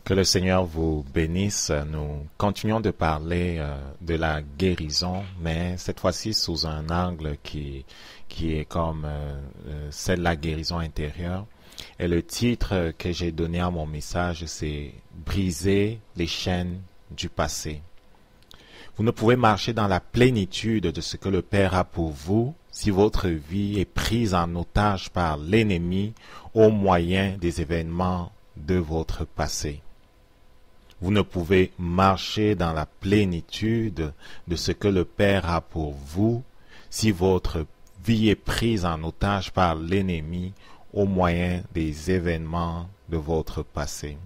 Que le Seigneur vous bénisse. Nous continuons de parler de la guérison, mais cette fois-ci sous un angle qui est comme celle de la guérison intérieure. Et le titre que j'ai donné à mon message, c'est Briser les chaînes du passé. Vous ne pouvez marcher dans la plénitude de ce que le Père a pour vous si votre vie est prise en otage par l'ennemi au moyen des événements de votre passé. Vous ne pouvez marcher dans la plénitude de ce que le Père a pour vous si votre vie est prise en otage par l'ennemi au moyen des événements de votre passé.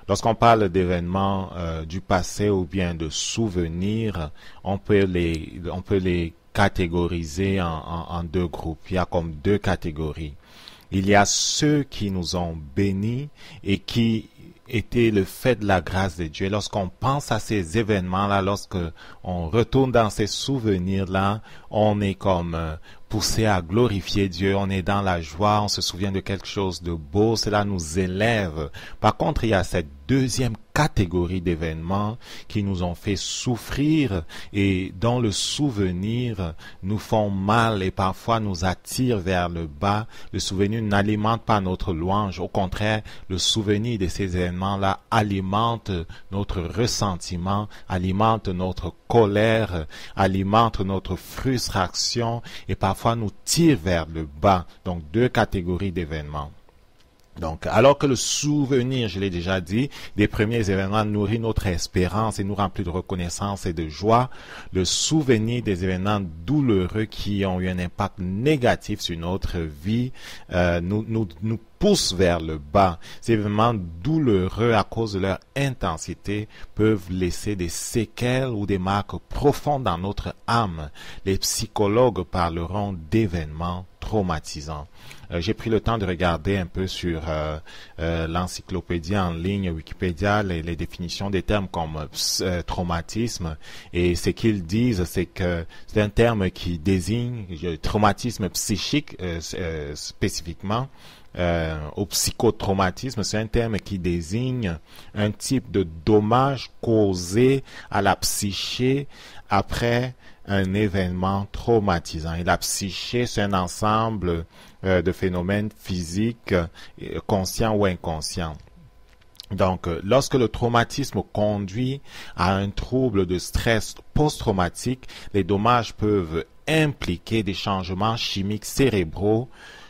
Lorsqu'on parle d'événements du passé ou bien de souvenirs, on peut les catégoriser en deux groupes. Il y a comme deux catégories. Il y a ceux qui nous ont bénis et qui était le fait de la grâce de Dieu. Lorsqu'on pense à ces événements-là, lorsqu'on retourne dans ces souvenirs-là, on est comme poussé à glorifier Dieu, on est dans la joie, on se souvient de quelque chose de beau, cela nous élève. Par contre, il y a cette deuxième catégorie d'événements qui nous ont fait souffrir et dont le souvenir nous font mal et parfois nous attire vers le bas. Le souvenir n'alimente pas notre louange. Au contraire, le souvenir de ces événements-là alimente notre ressentiment, alimente notre colère, alimente notre frustration et parfois nous tire vers le bas. Donc, deux catégories d'événements. Donc, alors que le souvenir, je l'ai déjà dit, des premiers événements nourrit notre espérance et nous remplit de reconnaissance et de joie, le souvenir des événements douloureux qui ont eu un impact négatif sur notre vie nous pousse vers le bas. Ces événements douloureux, à cause de leur intensité, peuvent laisser des séquelles ou des marques profondes dans notre âme. Les psychologues parleront d'événements traumatisants. J'ai pris le temps de regarder un peu sur l'encyclopédie en ligne Wikipédia les définitions des termes comme traumatisme, et ce qu'ils disent, c'est que c'est un terme qui désigne traumatisme psychique spécifiquement. Au psychotraumatisme, c'est un terme qui désigne un type de dommage causé à la psyché après un événement traumatisant. Et la psyché, c'est un ensemble de phénomènes physiques, conscients ou inconscients. Donc, lorsque le traumatisme conduit à un trouble de stress post-traumatique, les dommages peuvent impliquer des changements chimiques cérébraux,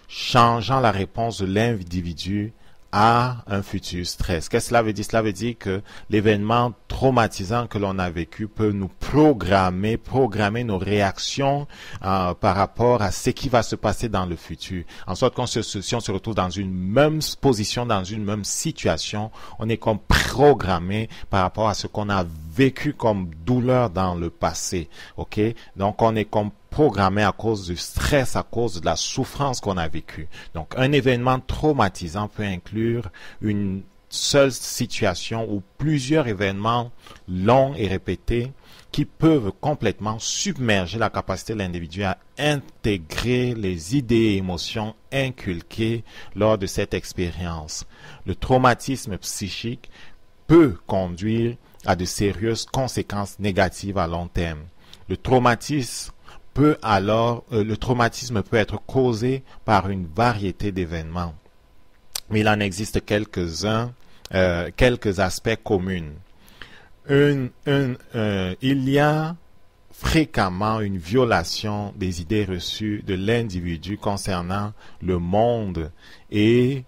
changeant la réponse de l'individu à un futur stress. Qu'est-ce que cela veut dire? Cela veut dire que l'événement traumatisant que l'on a vécu peut nous programmer nos réactions par rapport à ce qui va se passer dans le futur. En sorte si on se retrouve dans une même position, dans une même situation, on est comme programmé par rapport à ce qu'on a vécu comme douleur dans le passé. Ok? Donc, on est comme programmé à cause du stress, à cause de la souffrance qu'on a vécue. Donc, un événement traumatisant peut inclure une seule situation ou plusieurs événements longs et répétés qui peuvent complètement submerger la capacité de l'individu à intégrer les idées et émotions inculquées lors de cette expérience. Le traumatisme psychique peut conduire à de sérieuses conséquences négatives à long terme. Le traumatisme peut être causé par une variété d'événements. Mais il en existe quelques-uns, quelques aspects communs. Il y a fréquemment une violation des idées reçues de l'individu concernant le monde et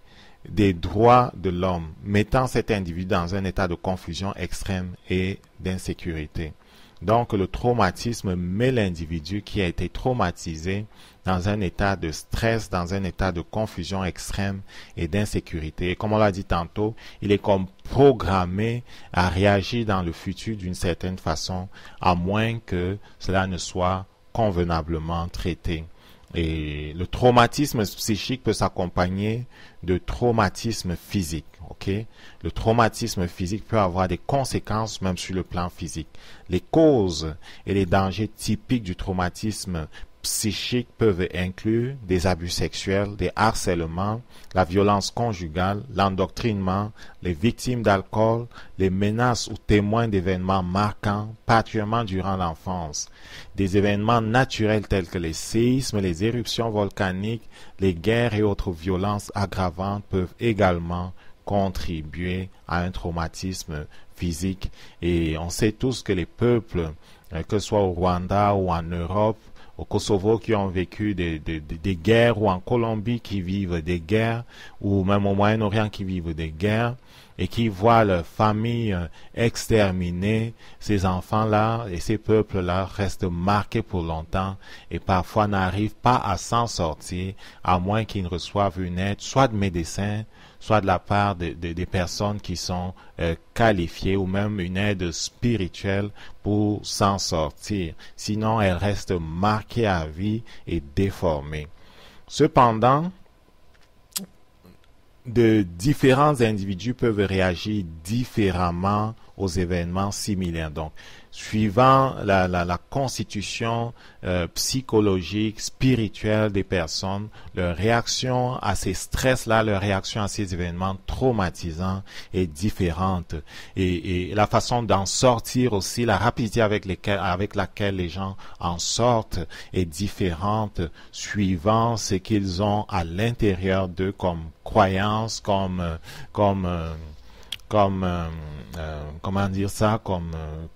des droits de l'homme, mettant cet individu dans un état de confusion extrême et d'insécurité. Donc, le traumatisme met l'individu qui a été traumatisé dans un état de stress, dans un état de confusion extrême et d'insécurité. Et comme on l'a dit tantôt, il est comme programmé à réagir dans le futur d'une certaine façon, à moins que cela ne soit convenablement traité. Et le traumatisme psychique peut s'accompagner de traumatisme physique. Okay? Le traumatisme physique peut avoir des conséquences même sur le plan physique. Les causes et les dangers typiques du traumatisme psychiques peuvent inclure des abus sexuels, des harcèlements, la violence conjugale, l'endoctrinement, les victimes d'alcool, les menaces ou témoins d'événements marquants, particulièrement durant l'enfance. Des événements naturels tels que les séismes, les éruptions volcaniques, les guerres et autres violences aggravantes peuvent également contribuer à un traumatisme physique. Et on sait tous que les peuples, que ce soit au Rwanda ou en Europe, au Kosovo qui ont vécu des guerres, ou en Colombie qui vivent des guerres, ou même au Moyen-Orient qui vivent des guerres, et qui voient leurs familles exterminées, ces enfants-là et ces peuples-là restent marqués pour longtemps et parfois n'arrivent pas à s'en sortir, à moins qu'ils ne reçoivent une aide, soit de médecins, soit de la part des personnes qui sont qualifiées, ou même une aide spirituelle pour s'en sortir. Sinon, elles restent marquées à vie et déformées. Cependant, de différents individus peuvent réagir différemment aux événements similaires. Donc, suivant la constitution psychologique, spirituelle des personnes, leur réaction à ces stress-là, leur réaction à ces événements traumatisants est différente. Et la façon d'en sortir aussi, la rapidité avec laquelle les gens en sortent est différente suivant ce qu'ils ont à l'intérieur d'eux comme croyances, comme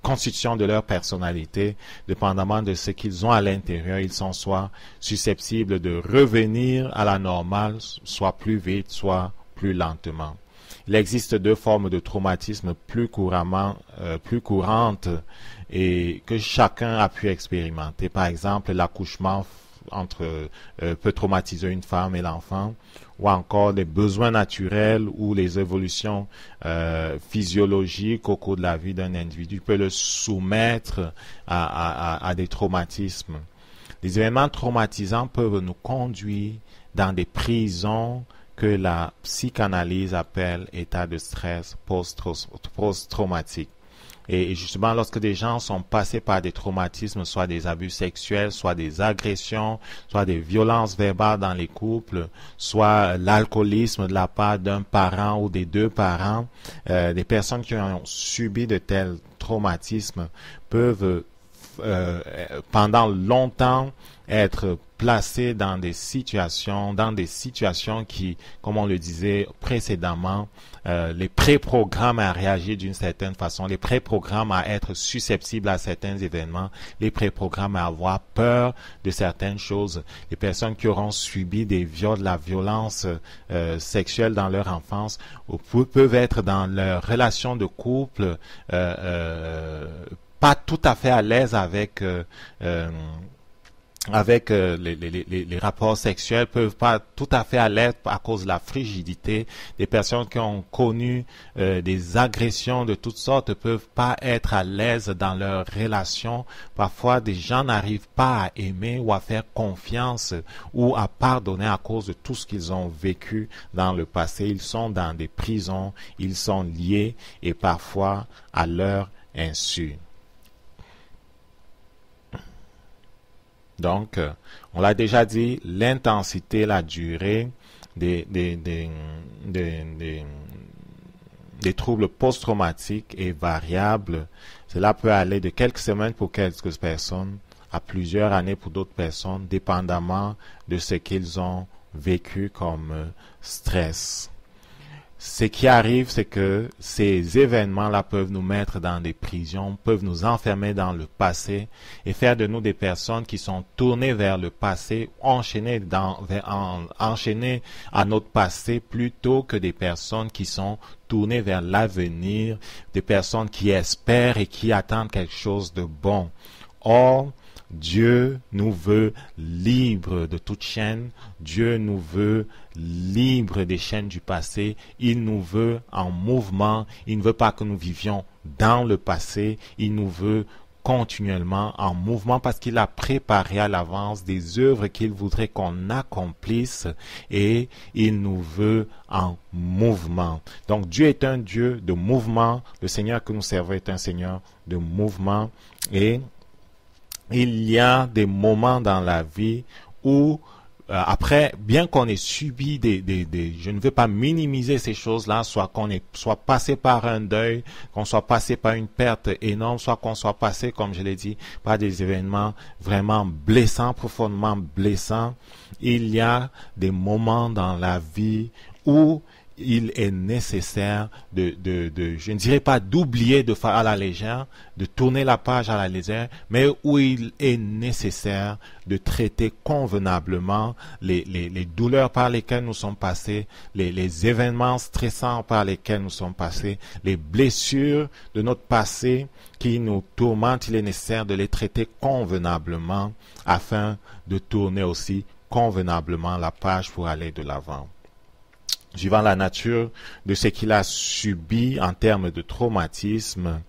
constitution de leur personnalité, dépendamment de ce qu'ils ont à l'intérieur, ils sont soit susceptibles de revenir à la normale, soit plus vite, soit plus lentement. Il existe deux formes de traumatisme plus courantes et que chacun a pu expérimenter. Par exemple, l'accouchement peut traumatiser une femme et l'enfant, ou encore les besoins naturels ou les évolutions physiologiques au cours de la vie d'un individu peut le soumettre à des traumatismes. Les événements traumatisants peuvent nous conduire dans des prisons que la psychanalyse appelle état de stress post-traumatique. Et justement, lorsque des gens sont passés par des traumatismes, soit des abus sexuels, soit des agressions, soit des violences verbales dans les couples, soit l'alcoolisme de la part d'un parent ou des deux parents, des personnes qui ont subi de tels traumatismes peuvent pendant longtemps être placés dans des situations qui, comme on le disait précédemment, les préprogramment à réagir d'une certaine façon, les préprogramment à être susceptibles à certains événements, les préprogramment à avoir peur de certaines choses. Les personnes qui auront subi des viols, de la violence sexuelle dans leur enfance peuvent être dans leur relation de couple pas tout à fait à l'aise avec les rapports sexuels, peuvent pas tout à fait à l'aise à cause de la frigidité. Des personnes qui ont connu des agressions de toutes sortes peuvent pas être à l'aise dans leurs relations. Parfois, des gens n'arrivent pas à aimer ou à faire confiance ou à pardonner à cause de tout ce qu'ils ont vécu dans le passé. Ils sont dans des prisons, ils sont liés et parfois à leur insu. Donc, on l'a déjà dit, l'intensité, la durée des troubles post-traumatiques est variable. Cela peut aller de quelques semaines pour quelques personnes à plusieurs années pour d'autres personnes, dépendamment de ce qu'ils ont vécu comme stress. Ce qui arrive, c'est que ces événements-là peuvent nous mettre dans des prisons, peuvent nous enfermer dans le passé et faire de nous des personnes qui sont tournées vers le passé, enchaînées à notre passé plutôt que des personnes qui sont tournées vers l'avenir, des personnes qui espèrent et qui attendent quelque chose de bon. Or, Dieu nous veut libres de toute chaîne. Dieu nous veut libres des chaînes du passé. Il nous veut en mouvement. Il ne veut pas que nous vivions dans le passé. Il nous veut continuellement en mouvement parce qu'il a préparé à l'avance des œuvres qu'il voudrait qu'on accomplisse et il nous veut en mouvement. Donc Dieu est un Dieu de mouvement. Le Seigneur que nous servons est un Seigneur de mouvement et il y a des moments dans la vie où après, bien qu'on ait subi je ne veux pas minimiser ces choses-là, soit soit passé par un deuil, qu'on soit passé par une perte énorme, soit qu'on soit passé, comme je l'ai dit, par des événements vraiment blessants, profondément blessants. Il y a des moments dans la vie où il est nécessaire je ne dirais pas d'oublier de faire à la légère, de tourner la page à la légère, mais où il est nécessaire de traiter convenablement les douleurs par lesquelles nous sommes passés, les événements stressants par lesquels nous sommes passés, les blessures de notre passé qui nous tourmentent. Il est nécessaire de les traiter convenablement afin de tourner aussi convenablement la page pour aller de l'avant. Suivant la nature de ce qu'il a subi en termes de traumatisme,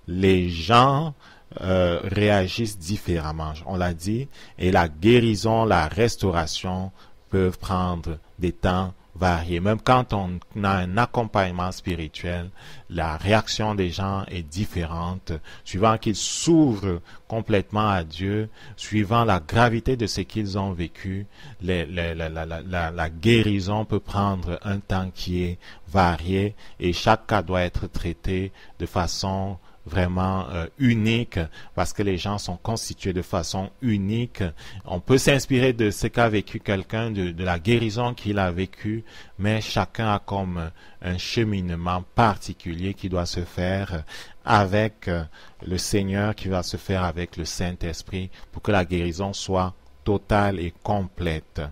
les gens réagissent différemment. On l'a dit, et la guérison, la restauration peuvent prendre des temps variés. Même quand on a un accompagnement spirituel, la réaction des gens est différente, suivant qu'ils s'ouvrent complètement à Dieu, suivant la gravité de ce qu'ils ont vécu. La guérison peut prendre un temps qui est varié et chaque cas doit être traité de façon vraiment unique, parce que les gens sont constitués de façon unique. On peut s'inspirer de ce qu'a vécu quelqu'un, de la guérison qu'il a vécue, mais chacun a comme un cheminement particulier qui doit se faire avec le Seigneur, qui va se faire avec le Saint-Esprit pour que la guérison soit totale et complète.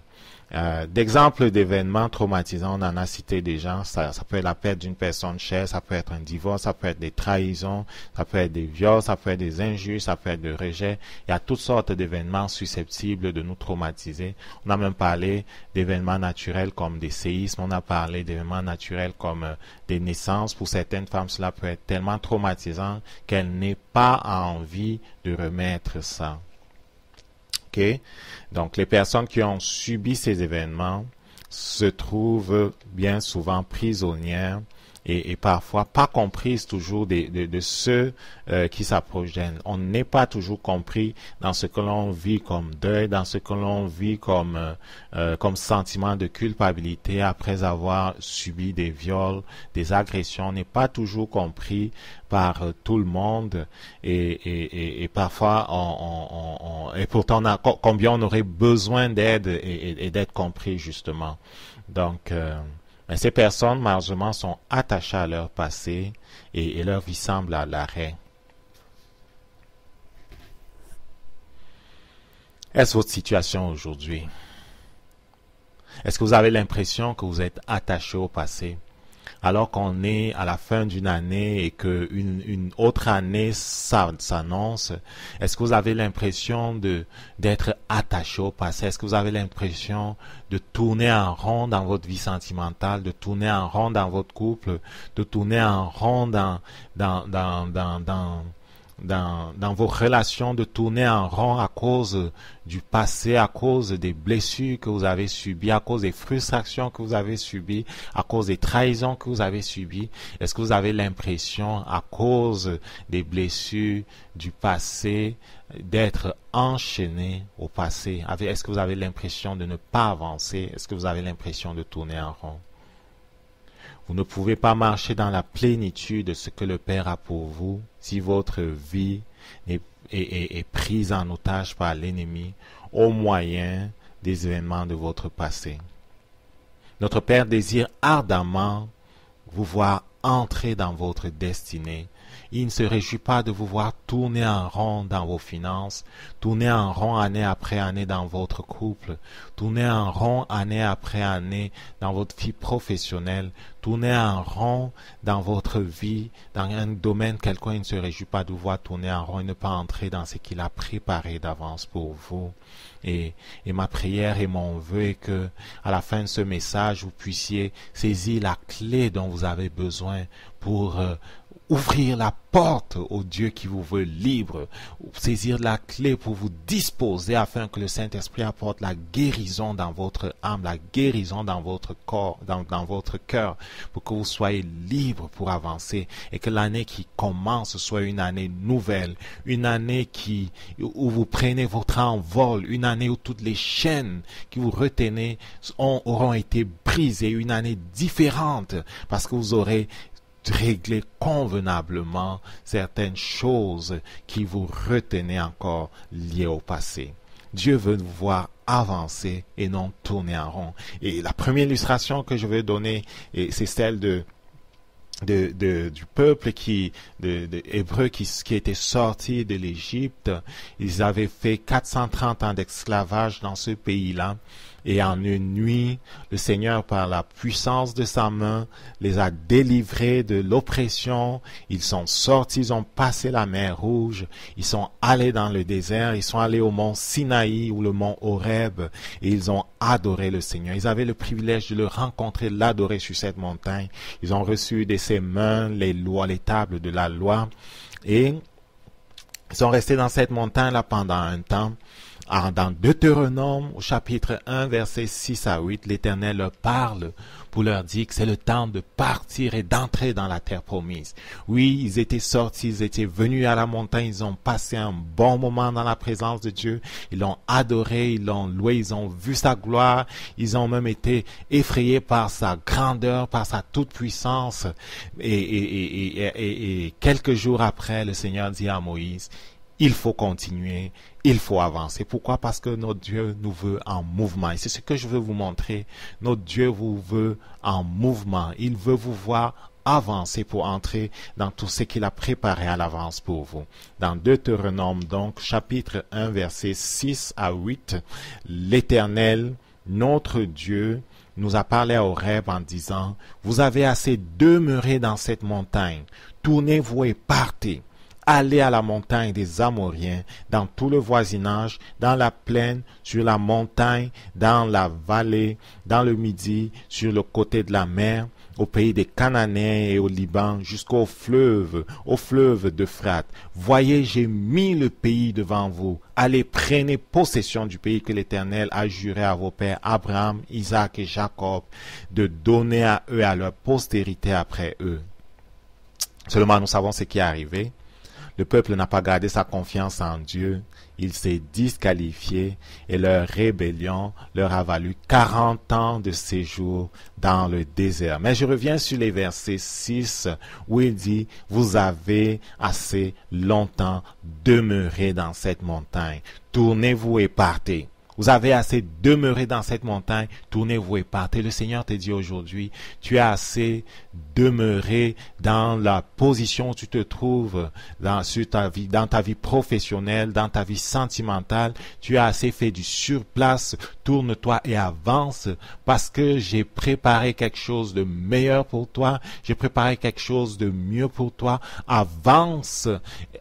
D'exemples d'événements traumatisants, on en a cité déjà. Ça peut être la perte d'une personne chère, ça peut être un divorce, ça peut être des trahisons, ça peut être des viols, ça peut être des injures, ça peut être des rejets. Il y a toutes sortes d'événements susceptibles de nous traumatiser. On a même parlé d'événements naturels comme des séismes, on a parlé d'événements naturels comme des naissances. Pour certaines femmes, cela peut être tellement traumatisant qu'elles n'aient pas envie de remettre ça. Donc, les personnes qui ont subi ces événements se trouvent bien souvent prisonnières et parfois pas comprises toujours de ceux qui s'approchent d'elles. On n'est pas toujours compris dans ce que l'on vit comme deuil, dans ce que l'on vit comme sentiment de culpabilité après avoir subi des viols, des agressions. On n'est pas toujours compris par tout le monde et parfois et pourtant combien on aurait besoin d'aide et d'être compris justement. Donc mais ces personnes malheureusement sont attachées à leur passé et leur vie semble à l'arrêt. Est-ce votre situation aujourd'hui? Est-ce que vous avez l'impression que vous êtes attaché au passé? Alors qu'on est à la fin d'une année et qu'une autre année s'annonce, est-ce que vous avez l'impression d'être attaché au passé? Est-ce que vous avez l'impression de tourner en rond dans votre vie sentimentale, de tourner en rond dans votre couple, de tourner en rond dans vos relations, de tourner en rond à cause du passé, à cause des blessures que vous avez subies, à cause des frustrations que vous avez subies, à cause des trahisons que vous avez subies? Est-ce que vous avez l'impression, à cause des blessures du passé, d'être enchaîné au passé? Est-ce que vous avez l'impression de ne pas avancer? Est-ce que vous avez l'impression de tourner en rond? Vous ne pouvez pas marcher dans la plénitude de ce que le Père a pour vous si votre vie est prise en otage par l'ennemi au moyen des événements de votre passé. Notre Père désire ardemment vous voir entrer dans votre destinée. Il ne se réjouit pas de vous voir tourner en rond dans vos finances, tourner en rond année après année dans votre couple, tourner en rond année après année dans votre vie professionnelle, tourner en rond dans votre vie, dans un domaine quelconque. Il ne se réjouit pas de vous voir tourner en rond et ne pas entrer dans ce qu'il a préparé d'avance pour vous. Et ma prière et mon vœu est que, à la fin de ce message, vous puissiez saisir la clé dont vous avez besoin pour ouvrir la porte au Dieu qui vous veut libre, saisir la clé pour vous disposer afin que le Saint-Esprit apporte la guérison dans votre âme, la guérison dans votre corps, dans votre cœur, pour que vous soyez libre pour avancer et que l'année qui commence soit une année nouvelle, une année où vous prenez votre envol, une année où toutes les chaînes qui vous retenaient auront été brisées, une année différente parce que vous aurez régler convenablement certaines choses qui vous retenaient encore liées au passé. Dieu veut vous voir avancer et non tourner en rond. Et la première illustration que je vais donner, c'est celle du peuple hébreu qui était sorti de l'Égypte. Ils avaient fait 430 ans d'esclavage dans ce pays-là. Et en une nuit, le Seigneur, par la puissance de sa main, les a délivrés de l'oppression. Ils sont sortis, ils ont passé la mer Rouge. Ils sont allés dans le désert. Ils sont allés au mont Sinaï ou le mont Horeb. Et ils ont adoré le Seigneur. Ils avaient le privilège de le rencontrer, l'adorer sur cette montagne. Ils ont reçu de ses mains les lois, les tables de la loi. Et ils sont restés dans cette montagne-là pendant un temps. Dans Deutéronome, au chapitre 1, versets 6 à 8, l'Éternel leur parle pour leur dire que c'est le temps de partir et d'entrer dans la terre promise. Oui, ils étaient sortis, ils étaient venus à la montagne, ils ont passé un bon moment dans la présence de Dieu, ils l'ont adoré, ils l'ont loué, ils ont vu sa gloire, ils ont même été effrayés par sa grandeur, par sa toute-puissance. Et quelques jours après, le Seigneur dit à Moïse, il faut continuer, il faut avancer. Pourquoi? Parce que notre Dieu nous veut en mouvement. Et c'est ce que je veux vous montrer. Notre Dieu vous veut en mouvement. Il veut vous voir avancer pour entrer dans tout ce qu'il a préparé à l'avance pour vous. Dans Deutéronome, donc, chapitre 1, versets 6 à 8, l'Éternel, notre Dieu, nous a parlé à Horeb en disant, « Vous avez assez demeuré dans cette montagne. Tournez-vous et partez. Allez à la montagne des Amoriens, dans tout le voisinage, dans la plaine, sur la montagne, dans la vallée, dans le midi, sur le côté de la mer, au pays des Cananéens et au Liban, jusqu'au fleuve d'Euphrate. Voyez, j'ai mis le pays devant vous. Allez, prenez possession du pays que l'Éternel a juré à vos pères Abraham, Isaac et Jacob, de donner à eux et à leur postérité après eux. » Seulement, nous savons ce qui est arrivé. Le peuple n'a pas gardé sa confiance en Dieu. Il s'est disqualifié et leur rébellion leur a valu 40 ans de séjour dans le désert. Mais je reviens sur les versets 6 où il dit « Vous avez assez longtemps demeuré dans cette montagne. Tournez-vous et partez. » Vous avez assez demeuré dans cette montagne, tournez-vous et partez. Le Seigneur te dit aujourd'hui, tu as assez demeuré dans la position où tu te trouves dans ta vie professionnelle, dans ta vie sentimentale. Tu as assez fait du surplace, tourne-toi et avance parce que j'ai préparé quelque chose de meilleur pour toi. J'ai préparé quelque chose de mieux pour toi. Avance,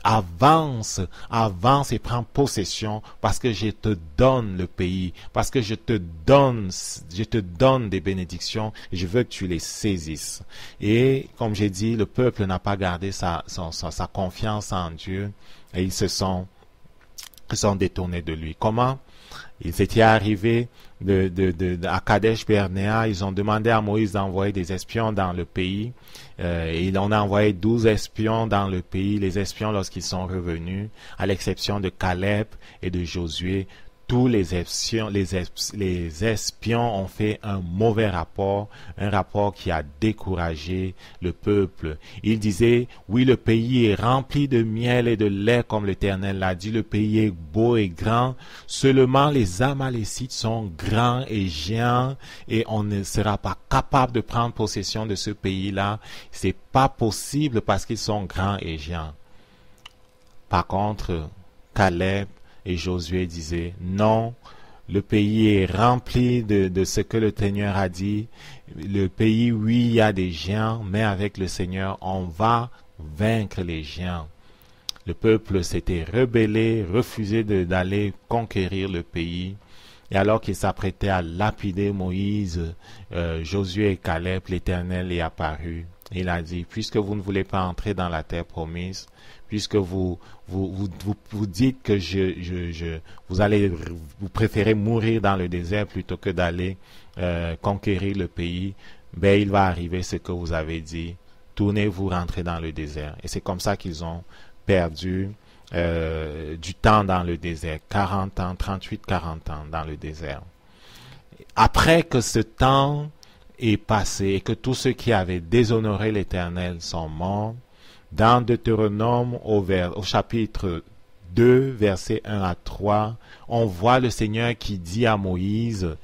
avance, avance et prends possession parce que je te donne le pays, parce que je te donne des bénédictions et je veux que tu les saisisses. Et comme j'ai dit, le peuple n'a pas gardé sa confiance en Dieu et ils se sont détournés de lui. Comment? Ils étaient arrivés à Kadesh Barnéa, ils ont demandé à Moïse d'envoyer des espions dans le pays. Et il en a envoyé 12 espions dans le pays. Les espions, lorsqu'ils sont revenus, à l'exception de Caleb et de Josué, tous les espions ont fait un mauvais rapport, un rapport qui a découragé le peuple. Ils disaient, oui, le pays est rempli de miel et de lait, comme l'Éternel l'a dit, le pays est beau et grand, seulement les Amalécites sont grands et géants, et on ne sera pas capable de prendre possession de ce pays-là. C'est pas possible parce qu'ils sont grands et géants. Par contre, Caleb et Josué disait, non, le pays est rempli de ce que le Seigneur a dit. Le pays, oui, il y a des géants, mais avec le Seigneur, on va vaincre les géants. Le peuple s'était rebellé, refusé d'aller conquérir le pays. Et alors qu'il s'apprêtait à lapider Moïse, Josué et Caleb, l'Éternel est apparu Il a dit, puisque vous ne voulez pas entrer dans la terre promise, puisque vous dites que vous préférez mourir dans le désert plutôt que d'aller conquérir le pays, ben il va arriver ce que vous avez dit. Tournez-vous, rentrez dans le désert. Et c'est comme ça qu'ils ont perdu du temps dans le désert, 40 ans, 38-40 ans dans le désert. Après que ce temps est passé et que tous ceux qui avaient déshonoré l'Éternel sont morts, dans Deutéronome au chapitre 2, versets 1 à 3, on voit le Seigneur qui dit à Moïse,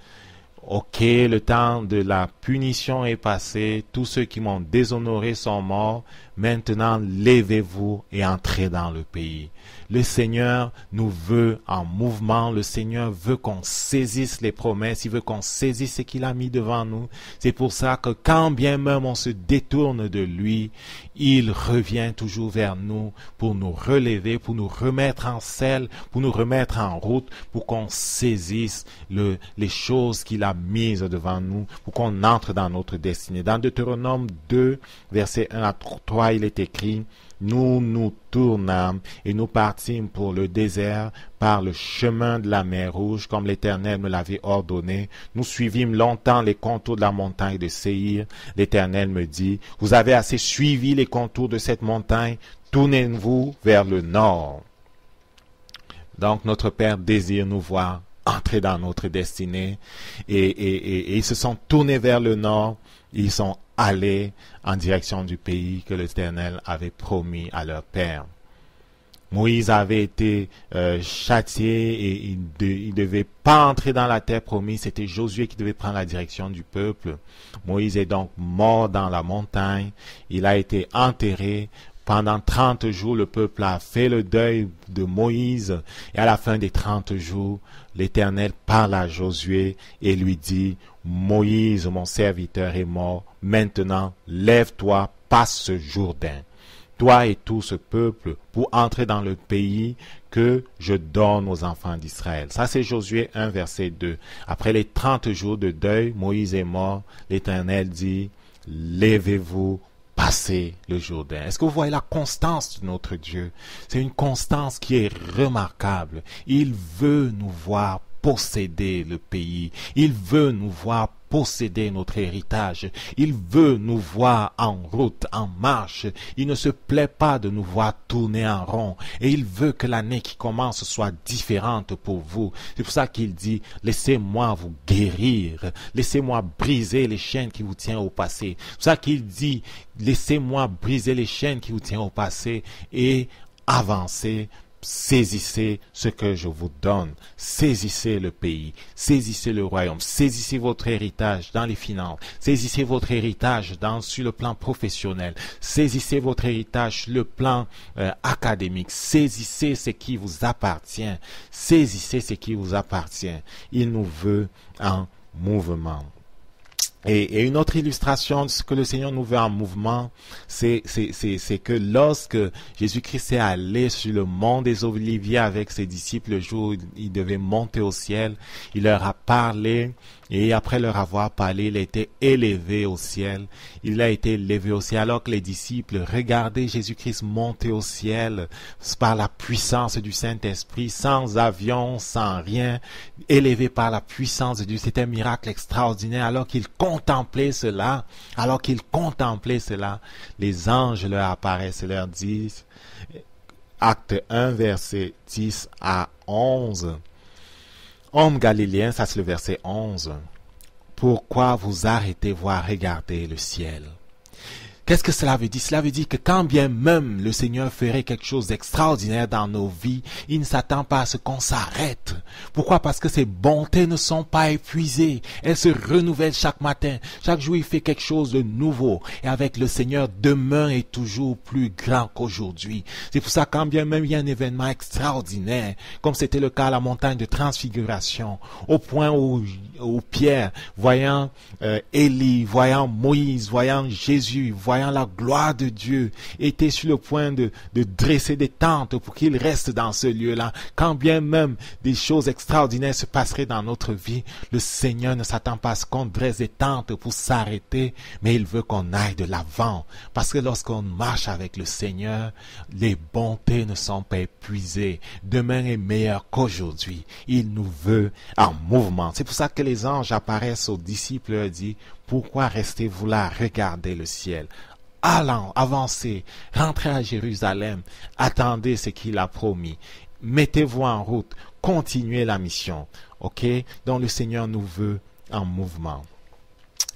ok, le temps de la punition est passé, tous ceux qui m'ont déshonoré sont morts, maintenant levez-vous et entrez dans le pays. Le Seigneur nous veut en mouvement, le Seigneur veut qu'on saisisse les promesses, il veut qu'on saisisse ce qu'il a mis devant nous. C'est pour ça que quand bien même on se détourne de lui, il revient toujours vers nous pour nous relever, pour nous remettre en selle, pour nous remettre en route, pour qu'on saisisse les choses qu'il a mises devant nous, pour qu'on entre dans notre destinée. Dans Deutéronome 2, versets 1 à 3, il est écrit, nous nous tournâmes et nous partîmes pour le désert par le chemin de la mer Rouge, comme l'Éternel me l'avait ordonné. Nous suivîmes longtemps les contours de la montagne de Séhir. L'Éternel me dit, vous avez assez suivi les contours de cette montagne, tournez-vous vers le nord. Donc notre Père désire nous voir entrer dans notre destinée et ils se sont tournés vers le nord, ils sont allés en direction du pays que l'Éternel avait promis à leur père. Moïse avait été châtié et il devait pas entrer dans la terre promise. C'était Josué qui devait prendre la direction du peuple. Moïse est donc mort dans la montagne. Il a été enterré. Pendant 30 jours, le peuple a fait le deuil de Moïse. Et à la fin des 30 jours, l'Éternel parle à Josué et lui dit, Moïse, mon serviteur, est mort. Maintenant, lève-toi, passe ce Jourdain, toi et tout ce peuple, pour entrer dans le pays que je donne aux enfants d'Israël. Ça, c'est Josué 1, verset 2. Après les 30 jours de deuil, Moïse est mort. L'Éternel dit, levez-vous, passez le Jourdain. Est-ce que vous voyez la constance de notre Dieu? C'est une constance qui est remarquable. Il veut nous voir posséder le pays. Il veut nous voir posséder notre héritage. Il veut nous voir en route, en marche. Il ne se plaît pas de nous voir tourner en rond. Et il veut que l'année qui commence soit différente pour vous. C'est pour ça qu'il dit, laissez-moi vous guérir. Laissez-moi briser les chaînes qui vous tiennent au passé. C'est pour ça qu'il dit, laissez-moi briser les chaînes qui vous tiennent au passé et avancer. Saisissez ce que je vous donne, saisissez le pays, saisissez le royaume, saisissez votre héritage dans les finances, saisissez votre héritage sur le plan professionnel, saisissez votre héritage sur le plan académique, saisissez ce qui vous appartient, saisissez ce qui vous appartient. Il nous veut en mouvement. Et une autre illustration de ce que le Seigneur nous veut en mouvement, c'est que lorsque Jésus-Christ est allé sur le mont des Oliviers avec ses disciples le jour où il devait monter au ciel, il leur a parlé et après leur avoir parlé, il a été élevé au ciel. Il a été élevé au ciel alors que les disciples regardaient Jésus-Christ monter au ciel par la puissance du Saint-Esprit, sans avion, sans rien, élevé par la puissance de Dieu. C'était un miracle extraordinaire. Alors qu'ils contemplaient cela, les anges leur apparaissent et leur disent, Acte 1, verset 10 à 11, Hommes galiléens, ça c'est le verset 11, pourquoi vous arrêtez-vous à regarder le ciel? Qu'est-ce que cela veut dire? Cela veut dire que quand bien même le Seigneur ferait quelque chose d'extraordinaire dans nos vies, il ne s'attend pas à ce qu'on s'arrête. Pourquoi? Parce que ses bontés ne sont pas épuisées. Elles se renouvellent chaque matin. Chaque jour, il fait quelque chose de nouveau. Et avec le Seigneur, demain est toujours plus grand qu'aujourd'hui. C'est pour ça quand bien même il y a un événement extraordinaire, comme c'était le cas à la montagne de transfiguration, au point où Pierre, voyant Élie, voyant Moïse, voyant Jésus, voyant voyant la gloire de Dieu, était sur le point de dresser des tentes pour qu'il reste dans ce lieu-là. Quand bien même des choses extraordinaires se passeraient dans notre vie, le Seigneur ne s'attend pas à ce qu'on dresse des tentes pour s'arrêter, mais il veut qu'on aille de l'avant. Parce que lorsqu'on marche avec le Seigneur, les bontés ne sont pas épuisées. Demain est meilleur qu'aujourd'hui. Il nous veut en mouvement. C'est pour ça que les anges apparaissent aux disciples et disent, pourquoi restez-vous là, regardez le ciel? Allons, avancez, rentrez à Jérusalem, attendez ce qu'il a promis. Mettez-vous en route, continuez la mission. Ok? Donc le Seigneur nous veut en mouvement.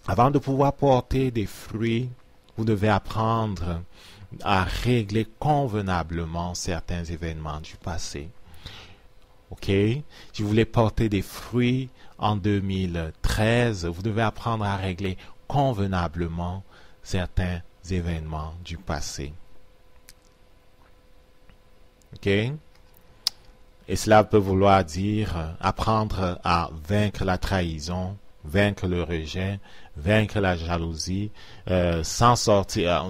Avant de pouvoir porter des fruits, vous devez apprendre à régler convenablement certains événements du passé. Ok? Si vous voulez porter des fruits en 2013, vous devez apprendre à régler convenablement certains événements du passé. Ok? Et cela peut vouloir dire apprendre à vaincre la trahison, vaincre le rejet, vaincre la jalousie, sortir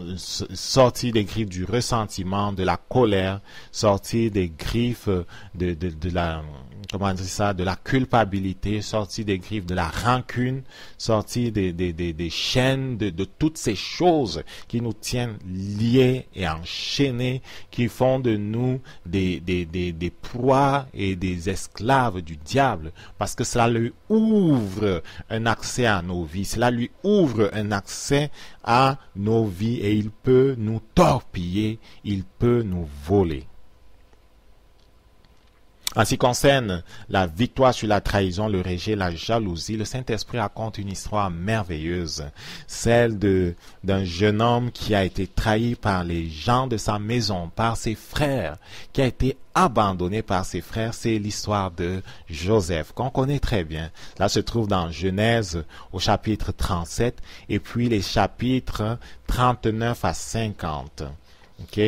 des griffes du ressentiment, de la colère, sortir des griffes de la, comment dire ça, de la culpabilité, sortir des griffes de la rancune, sortir des chaînes de toutes ces choses qui nous tiennent liés et enchaînés, qui font de nous des proies et des esclaves du diable, parce que cela lui ouvre un accès à nos vies, cela lui ouvre un accès à nos vies et il peut nous torpiller, il peut nous voler. En ce qui concerne la victoire sur la trahison, le rejet, la jalousie, le Saint-Esprit raconte une histoire merveilleuse, celle d'un jeune homme qui a été trahi par les gens de sa maison, par ses frères, qui a été abandonné par ses frères. C'est l'histoire de Joseph, qu'on connaît très bien. Là se trouve dans Genèse au chapitre 37 et puis les chapitres 39 à 50. Ok?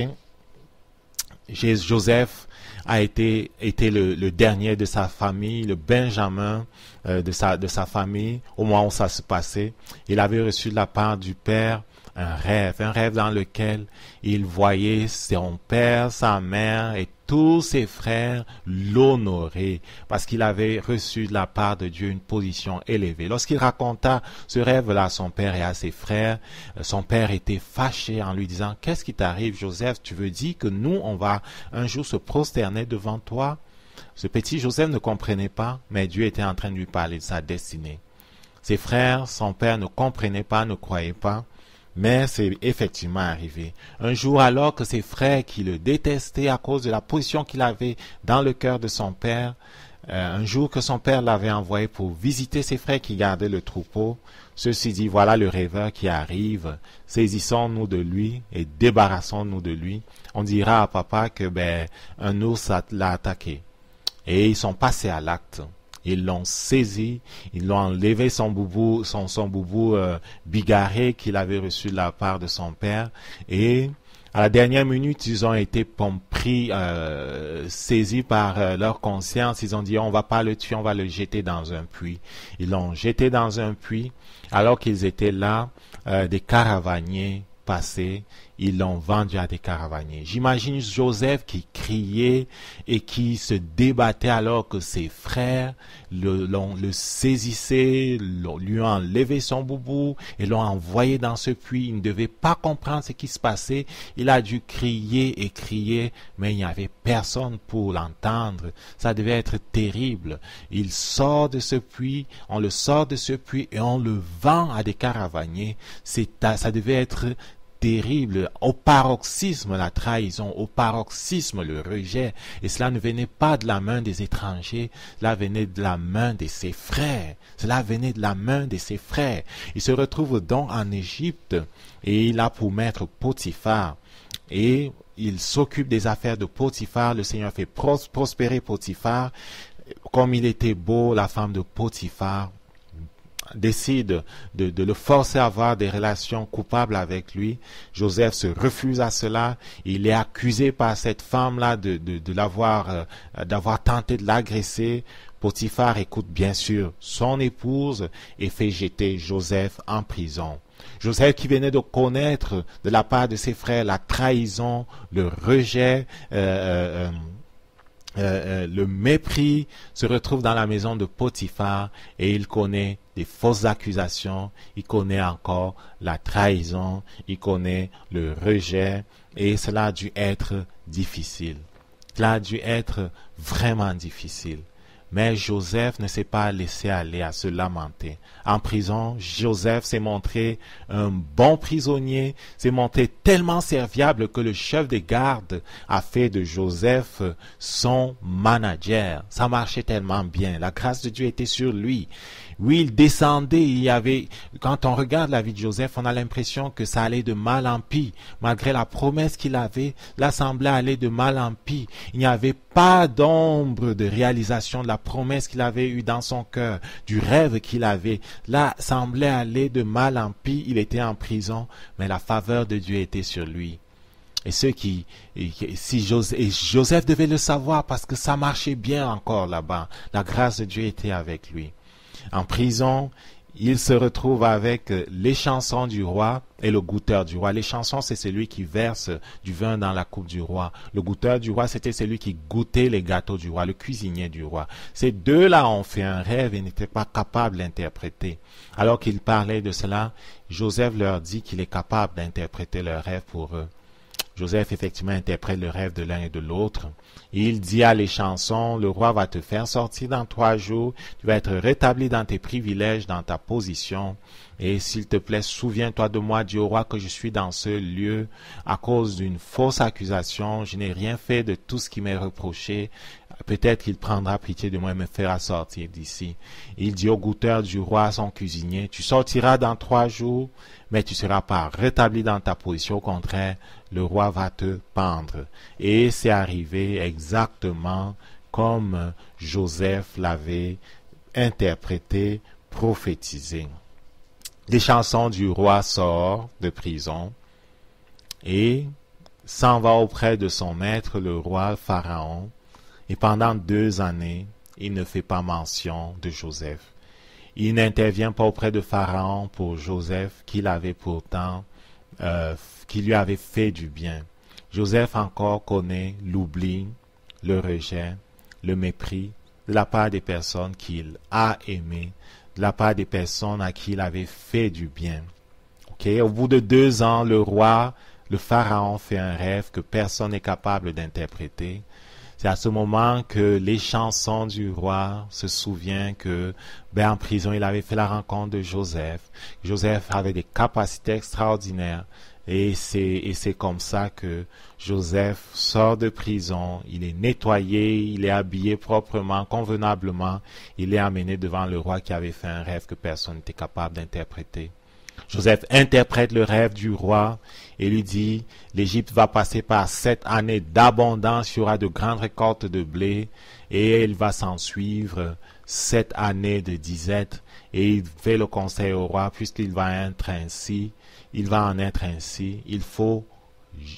Joseph a été le dernier de sa famille, le Benjamin de sa famille, au moment où ça se passait. Il avait reçu de la part du Père un rêve dans lequel il voyait son père, sa mère et tous ses frères l'honorer parce qu'il avait reçu de la part de Dieu une position élevée. Lorsqu'il raconta ce rêve-là à son père et à ses frères, son père était fâché en lui disant « Qu'est-ce qui t'arrive, Joseph? Tu veux dire que nous, on va un jour se prosterner devant toi ?» Ce petit Joseph ne comprenait pas, mais Dieu était en train de lui parler de sa destinée. Ses frères, son père ne comprenaient pas, ne croyaient pas. Mais c'est effectivement arrivé. Un jour, alors que ses frères qui le détestaient à cause de la position qu'il avait dans le cœur de son père, un jour que son père l'avait envoyé pour visiter ses frères qui gardaient le troupeau, ceux-ci dit, voilà le rêveur qui arrive, saisissons-nous de lui et débarrassons-nous de lui. On dira à papa que un ours l'a attaqué. Et ils sont passés à l'acte. Ils l'ont saisi, ils l'ont enlevé son boubou bigarré qu'il avait reçu de la part de son père. Et à la dernière minute, ils ont été pris, saisis par leur conscience. Ils ont dit, on va pas le tuer, on va le jeter dans un puits. Ils l'ont jeté dans un puits. Alors qu'ils étaient là, des caravaniers passaient. Ils l'ont vendu à des caravaniers. J'imagine Joseph qui criait et qui se débattait alors que ses frères le saisissaient, lui ont enlevé son boubou et l'ont envoyé dans ce puits. Il ne devait pas comprendre ce qui se passait. Il a dû crier et crier, mais il n'y avait personne pour l'entendre. Ça devait être terrible. Il sort de ce puits, on le sort de ce puits et on le vend à des caravaniers. Ça devait être terrible, au paroxysme la trahison, au paroxysme le rejet, et cela ne venait pas de la main des étrangers, cela venait de la main de ses frères, cela venait de la main de ses frères. Il se retrouve donc en Égypte et il a pour maître Potiphar et il s'occupe des affaires de Potiphar. Le Seigneur fait prospérer Potiphar. Comme il était beau, la femme de Potiphar décide de le forcer à avoir des relations coupables avec lui. Joseph se refuse à cela. Il est accusé par cette femme-là d'avoir tenté de l'agresser. Potiphar écoute bien sûr son épouse et fait jeter Joseph en prison. Joseph qui venait de connaître de la part de ses frères la trahison, le rejet, le mépris, se retrouve dans la maison de Potiphar et il connaît des fausses accusations, il connaît encore la trahison, il connaît le rejet et cela a dû être difficile. Cela a dû être vraiment difficile. Mais Joseph ne s'est pas laissé aller à se lamenter. En prison, Joseph s'est montré un bon prisonnier, s'est montré tellement serviable que le chef des gardes a fait de Joseph son manager. Ça marchait tellement bien. La grâce de Dieu était sur lui. Oui, il descendait, il y avait, quand on regarde la vie de Joseph, on a l'impression que ça allait de mal en pis. Malgré la promesse qu'il avait, l'assemblée allait de mal en pis. Il n'y avait pas d'ombre de réalisation de la promesse qu'il avait eue dans son cœur, du rêve qu'il avait. L'assemblée allait de mal en pis, il était en prison, mais la faveur de Dieu était sur lui. Et Joseph devait le savoir parce que ça marchait bien encore là-bas. La grâce de Dieu était avec lui. En prison, il se retrouve avec les chansons du roi et le goûteur du roi. Les chansons, c'est celui qui verse du vin dans la coupe du roi. Le goûteur du roi, c'était celui qui goûtait les gâteaux du roi, le cuisinier du roi. Ces deux-là ont fait un rêve et n'étaient pas capables d'interpréter. Alors qu'ils parlaient de cela, Joseph leur dit qu'il est capable d'interpréter leur rêve pour eux. Joseph effectivement interprète le rêve de l'un et de l'autre. Il dit à les chansons, le roi va te faire sortir dans 3 jours, tu vas être rétabli dans tes privilèges, dans ta position. Et s'il te plaît, souviens-toi de moi, dis au roi que je suis dans ce lieu à cause d'une fausse accusation. Je n'ai rien fait de tout ce qui m'est reproché. Peut-être qu'il prendra pitié de moi et me fera sortir d'ici. Il dit au goûteur du roi, à son cuisinier, tu sortiras dans 3 jours, mais tu ne seras pas rétabli dans ta position. Au contraire, le roi va te pendre. Et c'est arrivé exactement comme Joseph l'avait interprété, prophétisé. Les chansons du roi sort de prison et s'en va auprès de son maître, le roi Pharaon. Et pendant 2 années, il ne fait pas mention de Joseph. Il n'intervient pas auprès de Pharaon pour Joseph, qui lui avait fait du bien. Joseph encore connaît l'oubli, le rejet, le mépris de la part des personnes qu'il a aimées, de la part des personnes à qui il avait fait du bien. Au bout de 2 ans, le Pharaon fait un rêve que personne n'est capable d'interpréter. C'est à ce moment que les chansons du roi se souviennent que, en prison, il avait fait la rencontre de Joseph. Joseph avait des capacités extraordinaires. Et c'est comme ça que Joseph sort de prison. Il est nettoyé, il est habillé proprement, convenablement. Il est amené devant le roi qui avait fait un rêve que personne n'était capable d'interpréter. Joseph interprète le rêve du roi et lui dit, l'Égypte va passer par 7 années d'abondance, il y aura de grandes récoltes de blé et il va s'en suivre 7 années de disette. Et il fait le conseil au roi, puisqu'il va en être ainsi, il faut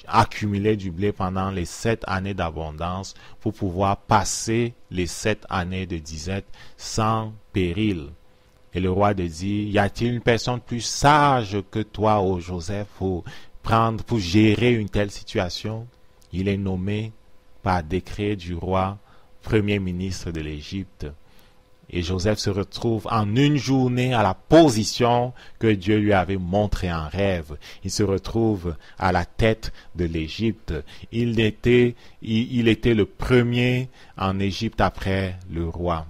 accumuler du blé pendant les 7 années d'abondance pour pouvoir passer les 7 années de disette sans péril. Et le roi dit, y a-t-il une personne plus sage que toi, ô Joseph, pour gérer une telle situation? Il est nommé par décret du roi, premier ministre de l'Égypte. Et Joseph se retrouve en une journée à la position que Dieu lui avait montrée en rêve. Il se retrouve à la tête de l'Égypte. Il était le premier en Égypte après le roi.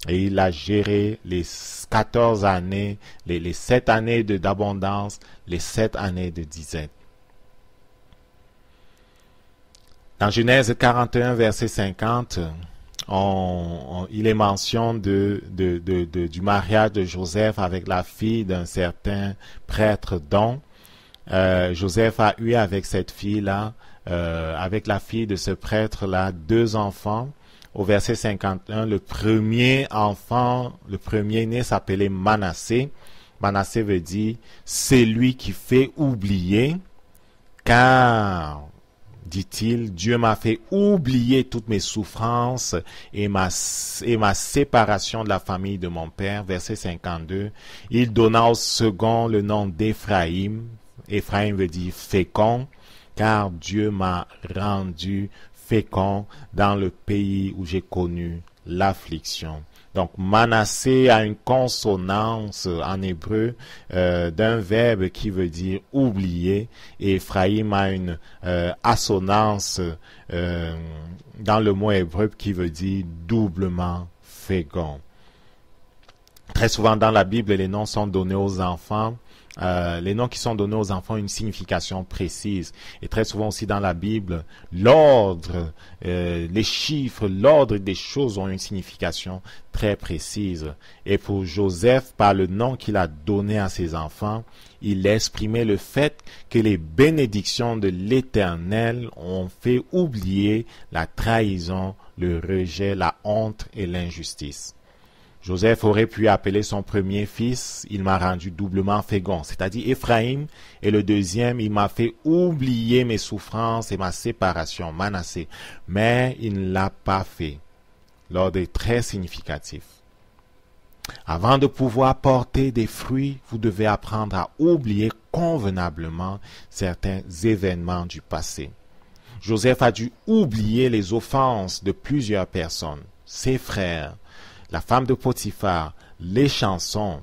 Et il a géré les 14 années, les 7 années d'abondance, les 7 années de disette. Dans Genèse 41, verset 50, il est mention du mariage de Joseph avec la fille d'un certain prêtre Don. Joseph a eu avec cette fille-là, avec la fille de ce prêtre-là, 2 enfants. Au verset 51, le premier né s'appelait Manassé. Manassé veut dire « c'est lui qui fait oublier » car dit-il, Dieu m'a fait oublier toutes mes souffrances et ma séparation de la famille de mon père. Verset 52. Il donna au second le nom d'Éphraïm. Éphraïm veut dire fécond, car Dieu m'a rendu fécond dans le pays où j'ai connu l'affliction. Donc, Manassé a une consonance en hébreu d'un verbe qui veut dire oublier, et Ephraïm a une assonance dans le mot hébreu qui veut dire doublement fécond. Très souvent dans la Bible, les noms sont donnés aux enfants. Les noms qui sont donnés aux enfants ont une signification précise. Et très souvent aussi dans la Bible, l'ordre, les chiffres, l'ordre des choses ont une signification très précise. Et pour Joseph, par le nom qu'il a donné à ses enfants, il exprimait le fait que les bénédictions de l'Éternel ont fait oublier la trahison, le rejet, la honte et l'injustice. Joseph aurait pu appeler son premier fils, il m'a rendu doublement fécond, c'est-à-dire Éphraïm, et le deuxième, il m'a fait oublier mes souffrances et ma séparation, Manassé. Mais il ne l'a pas fait. L'ordre est très significatif. Avant de pouvoir porter des fruits, vous devez apprendre à oublier convenablement certains événements du passé. Joseph a dû oublier les offenses de plusieurs personnes, ses frères, la femme de Potiphar, les chansons.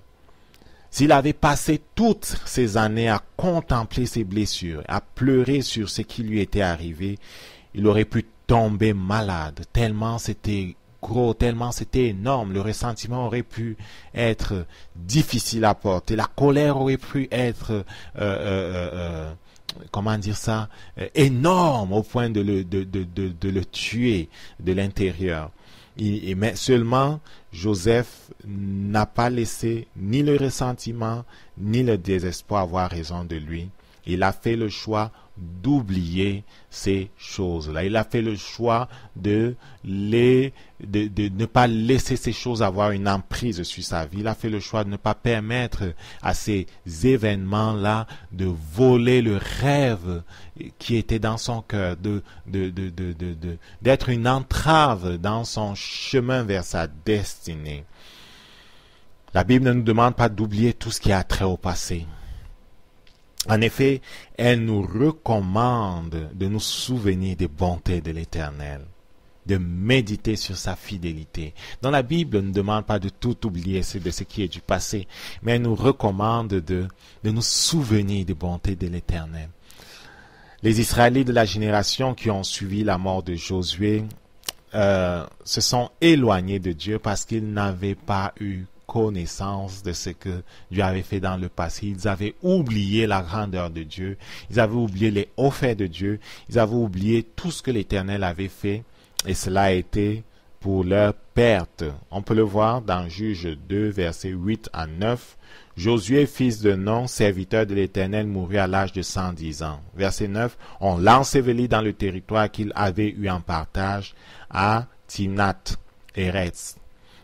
S'il avait passé toutes ces années à contempler ses blessures, à pleurer sur ce qui lui était arrivé, il aurait pu tomber malade, tellement c'était gros, tellement c'était énorme. Le ressentiment aurait pu être difficile à porter, la colère aurait pu être énorme au point de le tuer de l'intérieur. Mais seulement Joseph n'a pas laissé ni le ressentiment ni le désespoir avoir raison de lui. Il a fait le choix d'oublier ces choses-là. Il a fait le choix de ne pas laisser ces choses avoir une emprise sur sa vie. Il a fait le choix de ne pas permettre à ces événements-là de voler le rêve qui était dans son cœur, d'être une entrave dans son chemin vers sa destinée. La Bible ne nous demande pas d'oublier tout ce qui a trait au passé. En effet, elle nous recommande de nous souvenir des bontés de l'Éternel, de méditer sur sa fidélité. Dans la Bible, elle ne demande pas de tout oublier de ce qui est du passé, mais elle nous recommande de nous souvenir des bontés de l'Éternel. Les Israélites de la génération qui ont suivi la mort de Josué se sont éloignés de Dieu parce qu'ils n'avaient pas eu connaissance de ce que Dieu avait fait dans le passé. Ils avaient oublié la grandeur de Dieu. Ils avaient oublié les hauts faits de Dieu. Ils avaient oublié tout ce que l'Éternel avait fait. Et cela a été pour leur perte. On peut le voir dans Juge 2, versets 8 à 9. Josué, fils de Nun, serviteur de l'Éternel, mourut à l'âge de 110 ans. Verset 9. On l'ensevelit dans le territoire qu'il avait eu en partage à Timnath-Eretz,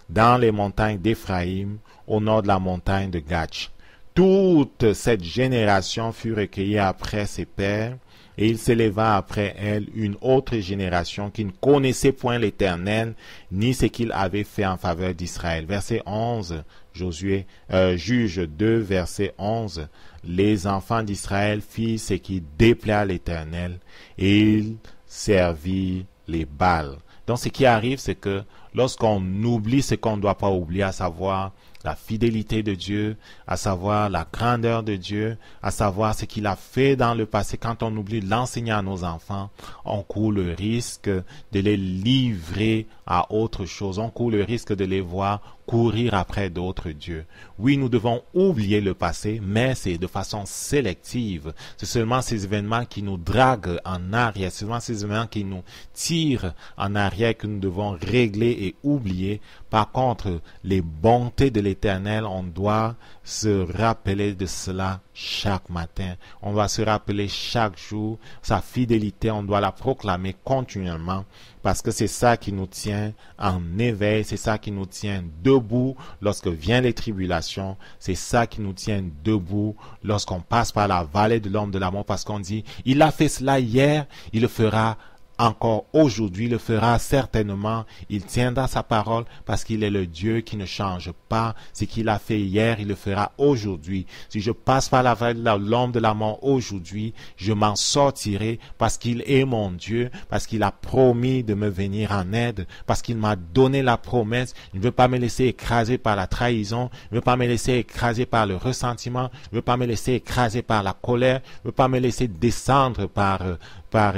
dans les montagnes d'Éphraïm, au nord de la montagne de Gatch. Toute cette génération fut recueillie après ses pères, et il s'éleva après elle une autre génération qui ne connaissait point l'Éternel, ni ce qu'il avait fait en faveur d'Israël. Verset 11, Juge 2, verset 11. Les enfants d'Israël firent ce qui déplaît à l'Éternel, et ils servirent les Baals. Donc ce qui arrive, c'est que lorsqu'on oublie ce qu'on ne doit pas oublier, à savoir la fidélité de Dieu, à savoir la grandeur de Dieu, à savoir ce qu'il a fait dans le passé, quand on oublie de l'enseigner à nos enfants, on court le risque de les livrer à autre chose. On court le risque de les voir courir après d'autres dieux. Oui, nous devons oublier le passé, mais c'est de façon sélective. C'est seulement ces événements qui nous draguent en arrière, c'est seulement ces événements qui nous tirent en arrière que nous devons régler et oublier. Par contre, les bontés de l'Éternel, on doit se rappeler de cela chaque matin. On doit se rappeler chaque jour sa fidélité, on doit la proclamer continuellement parce que c'est ça qui nous tient en éveil, c'est ça qui nous tient debout lorsque viennent les tribulations, c'est ça qui nous tient debout lorsqu'on passe par la vallée de l'ombre de la mort, parce qu'on dit, il a fait cela hier, il le fera encore aujourd'hui, il le fera certainement, il tiendra sa parole parce qu'il est le Dieu qui ne change pas. Ce qu'il a fait hier, il le fera aujourd'hui. Si je passe par la vallée de l'ombre de la mort aujourd'hui, je m'en sortirai parce qu'il est mon Dieu, parce qu'il a promis de me venir en aide, parce qu'il m'a donné la promesse. Je ne veux pas me laisser écraser par la trahison, je ne veux pas me laisser écraser par le ressentiment, je ne veux pas me laisser écraser par la colère, je ne veux pas me laisser descendre par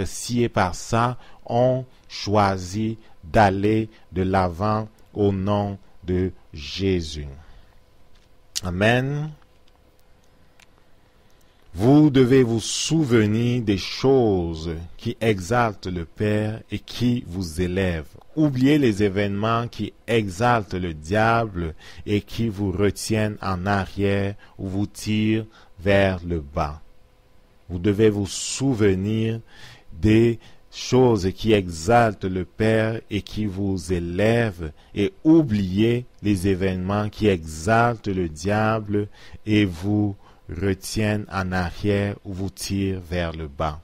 ci et par ça. On choisit d'aller de l'avant au nom de Jésus. Amen. Vous devez vous souvenir des choses qui exaltent le Père et qui vous élèvent. Oubliez les événements qui exaltent le diable et qui vous retiennent en arrière ou vous tirent vers le bas. Vous devez vous souvenir des choses qui exaltent le Père et qui vous élèvent et oubliez les événements qui exaltent le diable et vous retiennent en arrière ou vous tirent vers le bas.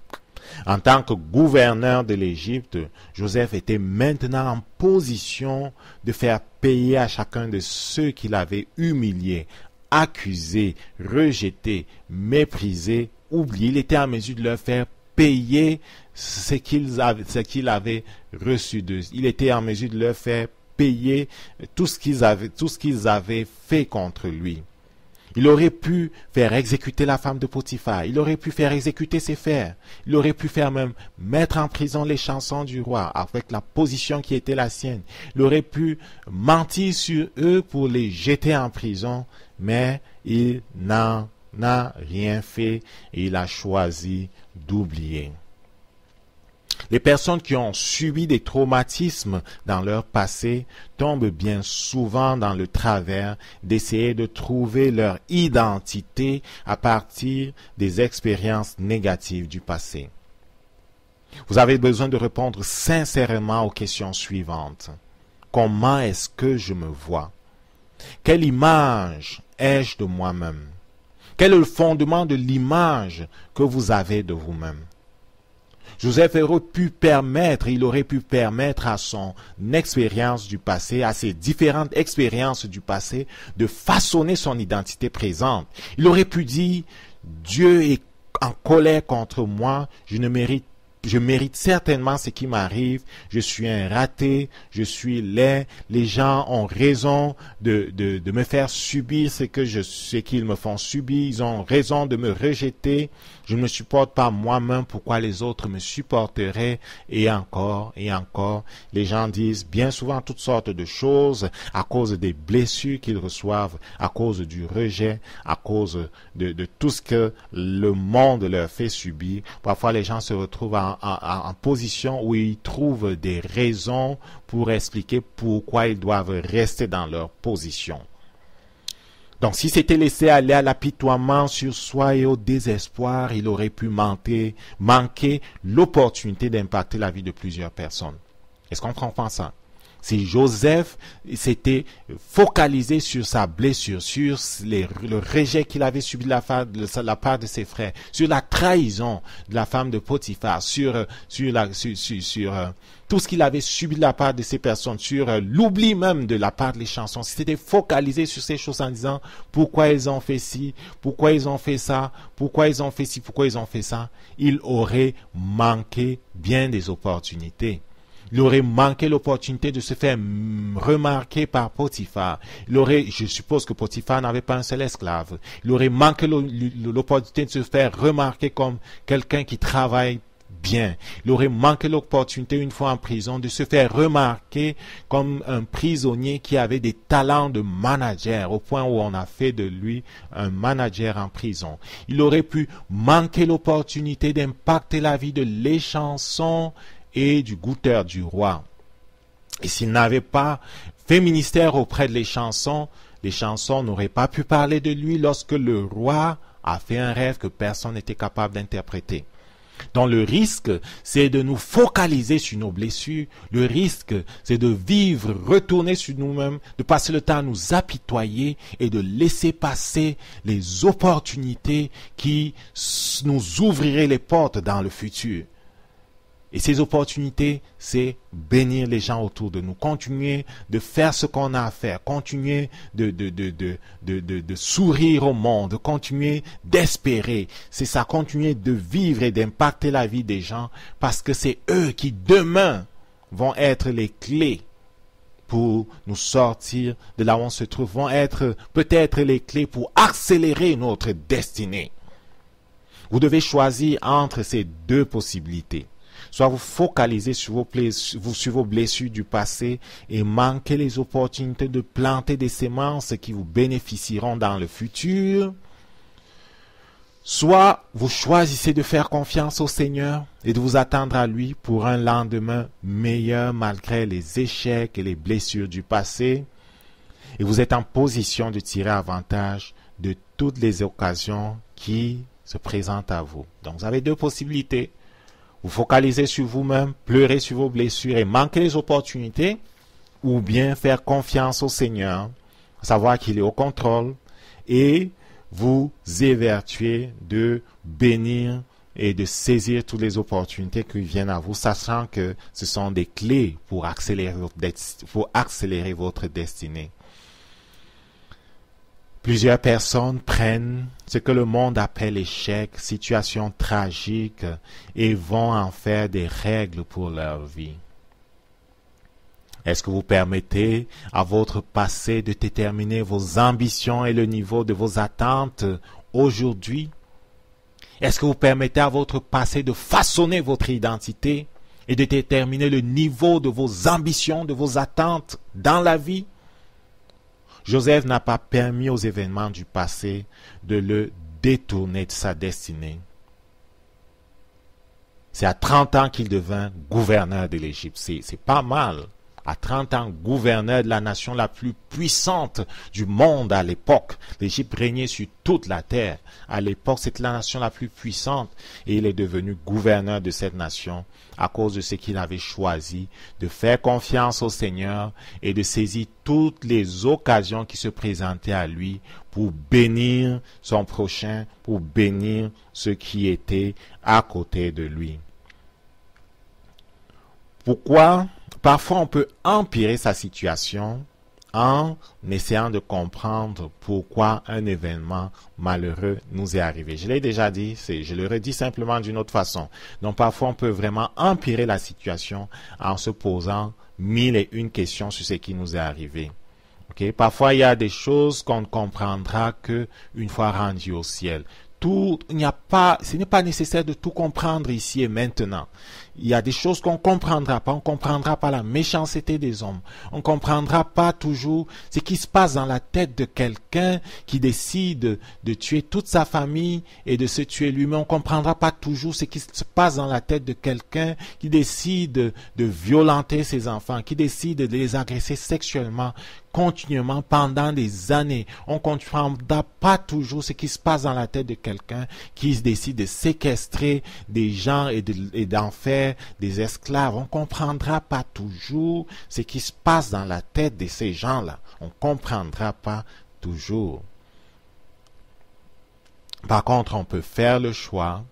En tant que gouverneur de l'Égypte, Joseph était maintenant en position de faire payer à chacun de ceux qu'il avait humiliés, accusés, rejetés, méprisés, oubliés. Il était en mesure de leur faire payer ce qu'il avait reçu d'eux. Il était en mesure de leur faire payer tout ce qu'ils avaient fait contre lui. Il aurait pu faire exécuter la femme de Potiphar. Il aurait pu faire exécuter ses frères. Il aurait pu faire même mettre en prison les chansons du roi avec la position qui était la sienne. Il aurait pu mentir sur eux pour les jeter en prison, mais il n'en a rien fait et il a choisi d'oublier. Les personnes qui ont subi des traumatismes dans leur passé tombent bien souvent dans le travers d'essayer de trouver leur identité à partir des expériences négatives du passé. Vous avez besoin de répondre sincèrement aux questions suivantes. Comment est-ce que je me vois? Quelle image ai-je de moi-même? Quel est le fondement de l'image que vous avez de vous-même? Joseph il aurait pu permettre à son expérience du passé, à ses différentes expériences du passé, de façonner son identité présente. Il aurait pu dire, Dieu est en colère contre moi, je mérite certainement ce qui m'arrive, je suis un raté, je suis laid, les gens ont raison de me faire subir ce qu'ils me font subir, ils ont raison de me rejeter, je ne me supporte pas moi-même, pourquoi les autres me supporteraient, et encore, les gens disent bien souvent toutes sortes de choses à cause des blessures qu'ils reçoivent, à cause du rejet, à cause de tout ce que le monde leur fait subir. Parfois les gens se retrouvent en position où ils trouvent des raisons pour expliquer pourquoi ils doivent rester dans leur position. Donc, si c'était laissé aller à l'apitoiement sur soi et au désespoir, il aurait pu manquer l'opportunité d'impacter la vie de plusieurs personnes. Est-ce qu'on comprend ça? Si Joseph s'était focalisé sur sa blessure, sur le rejet qu'il avait subi de la part de ses frères, sur la trahison de la femme de Potiphar, sur tout ce qu'il avait subi de la part de ces personnes, sur l'oubli même de la part des chansons, si c'était focalisé sur ces choses en disant pourquoi ils ont fait ci, pourquoi ils ont fait ça, pourquoi ils ont fait ci, pourquoi ils ont fait ça, il aurait manqué bien des opportunités. Il aurait manqué l'opportunité de se faire remarquer par Potiphar. Je suppose que Potiphar n'avait pas un seul esclave. Il aurait manqué l'opportunité de se faire remarquer comme quelqu'un qui travaille bien. Il aurait manqué l'opportunité, une fois en prison, de se faire remarquer comme un prisonnier qui avait des talents de manager, au point où on a fait de lui un manager en prison. Il aurait pu manquer l'opportunité d'impacter la vie de l'échanson et du goûteur du roi. Et s'il n'avait pas fait ministère auprès de les chansons n'auraient pas pu parler de lui lorsque le roi a fait un rêve que personne n'était capable d'interpréter. Donc le risque, c'est de nous focaliser sur nos blessures. Le risque, c'est de vivre, retourner sur nous-mêmes, de passer le temps à nous apitoyer et de laisser passer les opportunités qui nous ouvriraient les portes dans le futur. Et ces opportunités, c'est bénir les gens autour de nous, continuer de faire ce qu'on a à faire, continuer de sourire au monde, continuer d'espérer. C'est ça, continuer de vivre et d'impacter la vie des gens, parce que c'est eux qui demain vont être les clés pour nous sortir de là où on se trouve, vont être peut-être les clés pour accélérer notre destinée. Vous devez choisir entre ces deux possibilités. Soit vous focalisez sur vos blessures du passé et manquez les opportunités de planter des semences qui vous bénéficieront dans le futur. Soit vous choisissez de faire confiance au Seigneur et de vous attendre à lui pour un lendemain meilleur malgré les échecs et les blessures du passé. Et vous êtes en position de tirer avantage de toutes les occasions qui se présentent à vous. Donc vous avez deux possibilités. Vous focalisez sur vous-même, pleurez sur vos blessures et manquez les opportunités, ou bien faire confiance au Seigneur, savoir qu'il est au contrôle, et vous évertuer de bénir et de saisir toutes les opportunités qui viennent à vous, sachant que ce sont des clés pour accélérer votre destinée. Plusieurs personnes prennent ce que le monde appelle échec, situation tragique, et vont en faire des règles pour leur vie. Est-ce que vous permettez à votre passé de déterminer vos ambitions et le niveau de vos attentes aujourd'hui? Est-ce que vous permettez à votre passé de façonner votre identité et de déterminer le niveau de vos ambitions, de vos attentes dans la vie? Joseph n'a pas permis aux événements du passé de le détourner de sa destinée. C'est à 30 ans qu'il devint gouverneur de l'Égypte. C'est pas mal. À 30 ans, gouverneur de la nation la plus puissante du monde à l'époque. L'Égypte régnait sur toute la terre. À l'époque, c'était la nation la plus puissante. Et il est devenu gouverneur de cette nation à cause de ce qu'il avait choisi, de faire confiance au Seigneur et de saisir toutes les occasions qui se présentaient à lui pour bénir son prochain, pour bénir ceux qui étaient à côté de lui. Pourquoi? Parfois, on peut empirer sa situation en essayant de comprendre pourquoi un événement malheureux nous est arrivé. Je l'ai déjà dit, je le redis simplement d'une autre façon. Donc, parfois, on peut vraiment empirer la situation en se posant 1001 questions sur ce qui nous est arrivé. Okay? Parfois, il y a des choses qu'on ne comprendra qu'une fois rendu au ciel. Ce n'est pas nécessaire de tout comprendre ici et maintenant. Il y a des choses qu'on ne comprendra pas. On ne comprendra pas la méchanceté des hommes. On ne comprendra pas toujours ce qui se passe dans la tête de quelqu'un qui décide de tuer toute sa famille et de se tuer lui-même. On ne comprendra pas toujours ce qui se passe dans la tête de quelqu'un qui décide de violenter ses enfants, qui décide de les agresser sexuellement continuellement pendant des années. On ne comprendra pas toujours ce qui se passe dans la tête de quelqu'un qui décide de séquestrer des gens et d'en faire des esclaves. On ne comprendra pas toujours ce qui se passe dans la tête de ces gens-là. On ne comprendra pas toujours. Par contre, on peut faire le choix.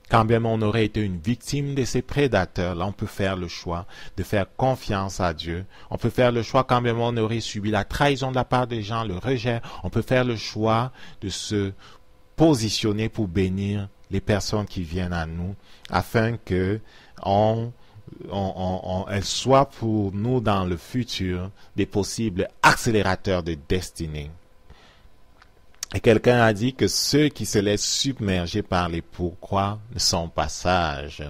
Quand bien on aurait été une victime de ces prédateurs, là on peut faire le choix de faire confiance à Dieu. On peut faire le choix quand bien on aurait subi la trahison de la part des gens, le rejet. On peut faire le choix de se positionner pour bénir les personnes qui viennent à nous, afin que elles soient pour nous dans le futur des possibles accélérateurs de destinée. Et quelqu'un a dit que ceux qui se laissent submerger par les pourquoi ne sont pas sages.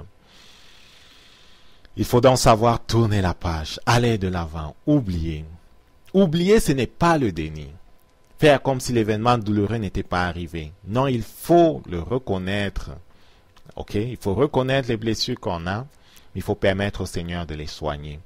Il faut donc savoir tourner la page, aller de l'avant, oublier. Oublier, ce n'est pas le déni. Faire comme si l'événement douloureux n'était pas arrivé. Non, il faut le reconnaître. Ok, il faut reconnaître les blessures qu'on a. Il faut permettre au Seigneur de les soigner.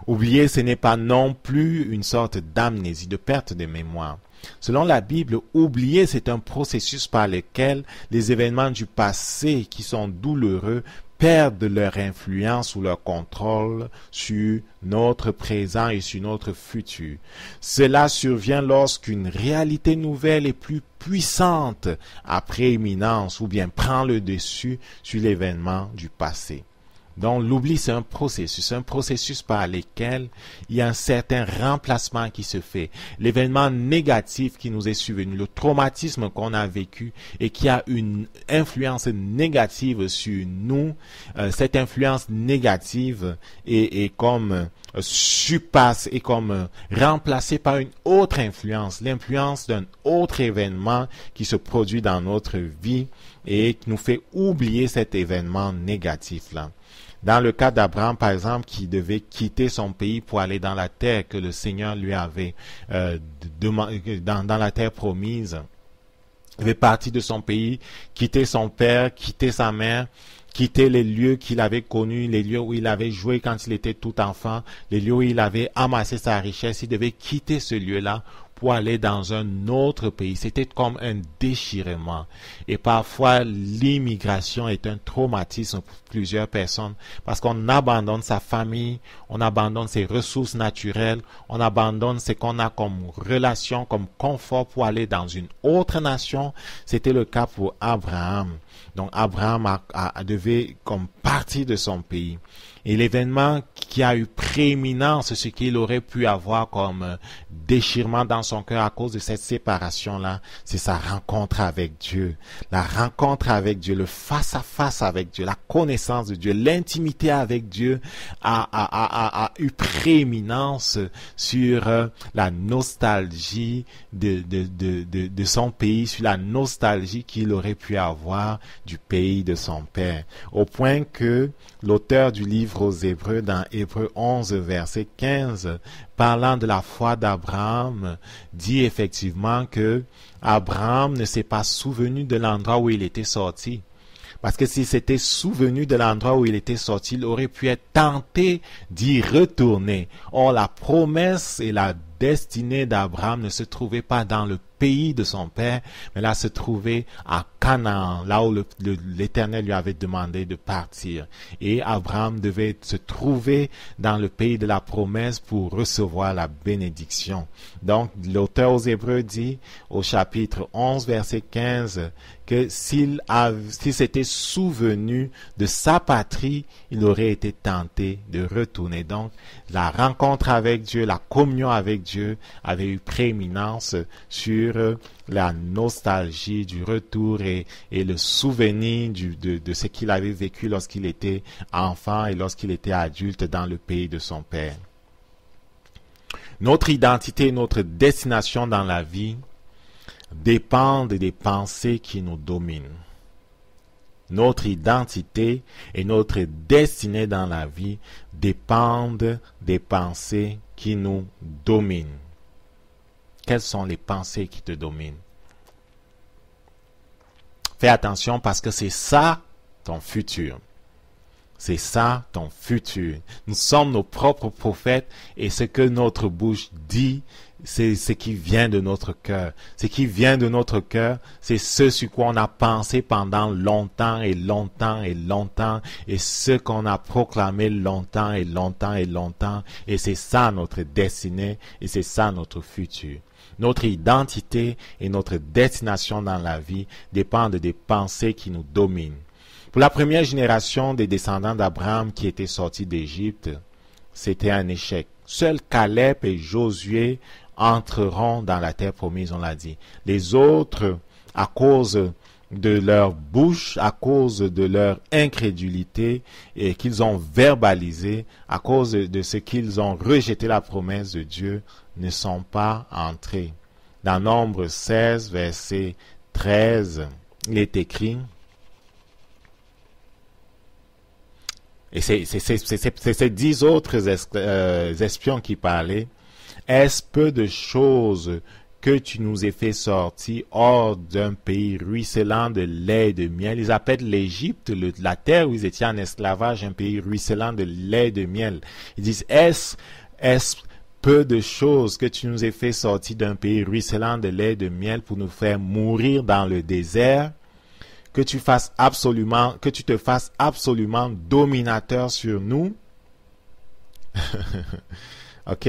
Oublier, ce n'est pas non plus une sorte d'amnésie, de perte de mémoire. Selon la Bible, oublier, c'est un processus par lequel les événements du passé qui sont douloureux perdent leur influence ou leur contrôle sur notre présent et sur notre futur. Cela survient lorsqu'une réalité nouvelle et plus puissante a prééminence ou bien prend le dessus sur l'événement du passé. Donc l'oubli, c'est un processus par lequel il y a un certain remplacement qui se fait. L'événement négatif qui nous est survenu, le traumatisme qu'on a vécu et qui a une influence négative sur nous, cette influence négative est comme surpasse et comme remplacée par une autre influence, l'influence d'un autre événement qui se produit dans notre vie et qui nous fait oublier cet événement négatif-là. Dans le cas d'Abraham, par exemple, qui devait quitter son pays pour aller dans la terre que le Seigneur lui avait dans la terre promise, il devait partir de son pays, quitter son père, quitter sa mère, quitter les lieux qu'il avait connus, les lieux où il avait joué quand il était tout enfant, les lieux où il avait amassé sa richesse. Il devait quitter ce lieu-là pour aller dans un autre pays. C'était comme un déchirement. Et parfois, l'immigration est un traumatisme pour plusieurs personnes parce qu'on abandonne sa famille, on abandonne ses ressources naturelles, on abandonne ce qu'on a comme relation, comme confort pour aller dans une autre nation. C'était le cas pour Abraham. Donc, Abraham devait comme partir de son pays. Et l'événement qui a eu prééminence, ce qu'il aurait pu avoir comme déchirement dans son cœur à cause de cette séparation-là, c'est sa rencontre avec Dieu. La rencontre avec Dieu, le face-à-face avec Dieu, la connaissance de Dieu, l'intimité avec Dieu a eu prééminence sur la nostalgie de son pays, sur la nostalgie qu'il aurait pu avoir du pays de son père. Au point que l'auteur du livre aux Hébreux, dans Hébreux 11, verset 15, parlant de la foi d'Abraham, dit effectivement que Abraham ne s'est pas souvenu de l'endroit où il était sorti. Parce que s'il s'était souvenu de l'endroit où il était sorti, il aurait pu être tenté d'y retourner. Or, la promesse et la destinée d'Abraham ne se trouvait pas dans le pays de son père, mais là se trouvait à Canaan, là où l'Éternel lui avait demandé de partir. Et Abraham devait se trouver dans le pays de la promesse pour recevoir la bénédiction. Donc, l'auteur aux Hébreux dit au chapitre 11, verset 15, que s'il s'était souvenu de sa patrie, il aurait été tenté de retourner. Donc, la rencontre avec Dieu, la communion avec Dieu avait eu prééminence sur la nostalgie du retour et le souvenir de ce qu'il avait vécu lorsqu'il était enfant et lorsqu'il était adulte dans le pays de son père. Notre identité et notre destination dans la vie dépendent des pensées qui nous dominent. Notre identité et notre destinée dans la vie dépendent des pensées qui nous dominent. Quelles sont les pensées qui te dominent? Fais attention parce que c'est ça ton futur. C'est ça ton futur. Nous sommes nos propres prophètes et ce que notre bouche dit, c'est ce qui vient de notre cœur. Ce qui vient de notre cœur, c'est ce sur quoi on a pensé pendant longtemps et longtemps et longtemps et ce qu'on a proclamé longtemps et longtemps et longtemps et c'est ça notre destinée et c'est ça notre futur. Notre identité et notre destination dans la vie dépendent des pensées qui nous dominent. Pour la première génération des descendants d'Abraham qui étaient sortis d'Égypte, c'était un échec. Seuls Caleb et Josué entreront dans la terre promise, on l'a dit. Les autres, à cause de leur bouche, à cause de leur incrédulité et qu'ils ont verbalisé, à cause de ce qu'ils ont rejeté la promesse de Dieu, ne sont pas entrés. Dans Nombre 16, verset 13, il est écrit, et c'est ces 10 autres espions qui parlaient, est-ce peu de choses que tu nous aies fait sortir hors d'un pays ruisselant de lait et de miel. Ils appellent l'Égypte, la terre où ils étaient en esclavage, un pays ruisselant de lait et de miel. Ils disent, est-ce peu de choses que tu nous aies fait sortir d'un pays ruisselant de lait et de miel pour nous faire mourir dans le désert, que tu te fasses absolument dominateur sur nous. OK?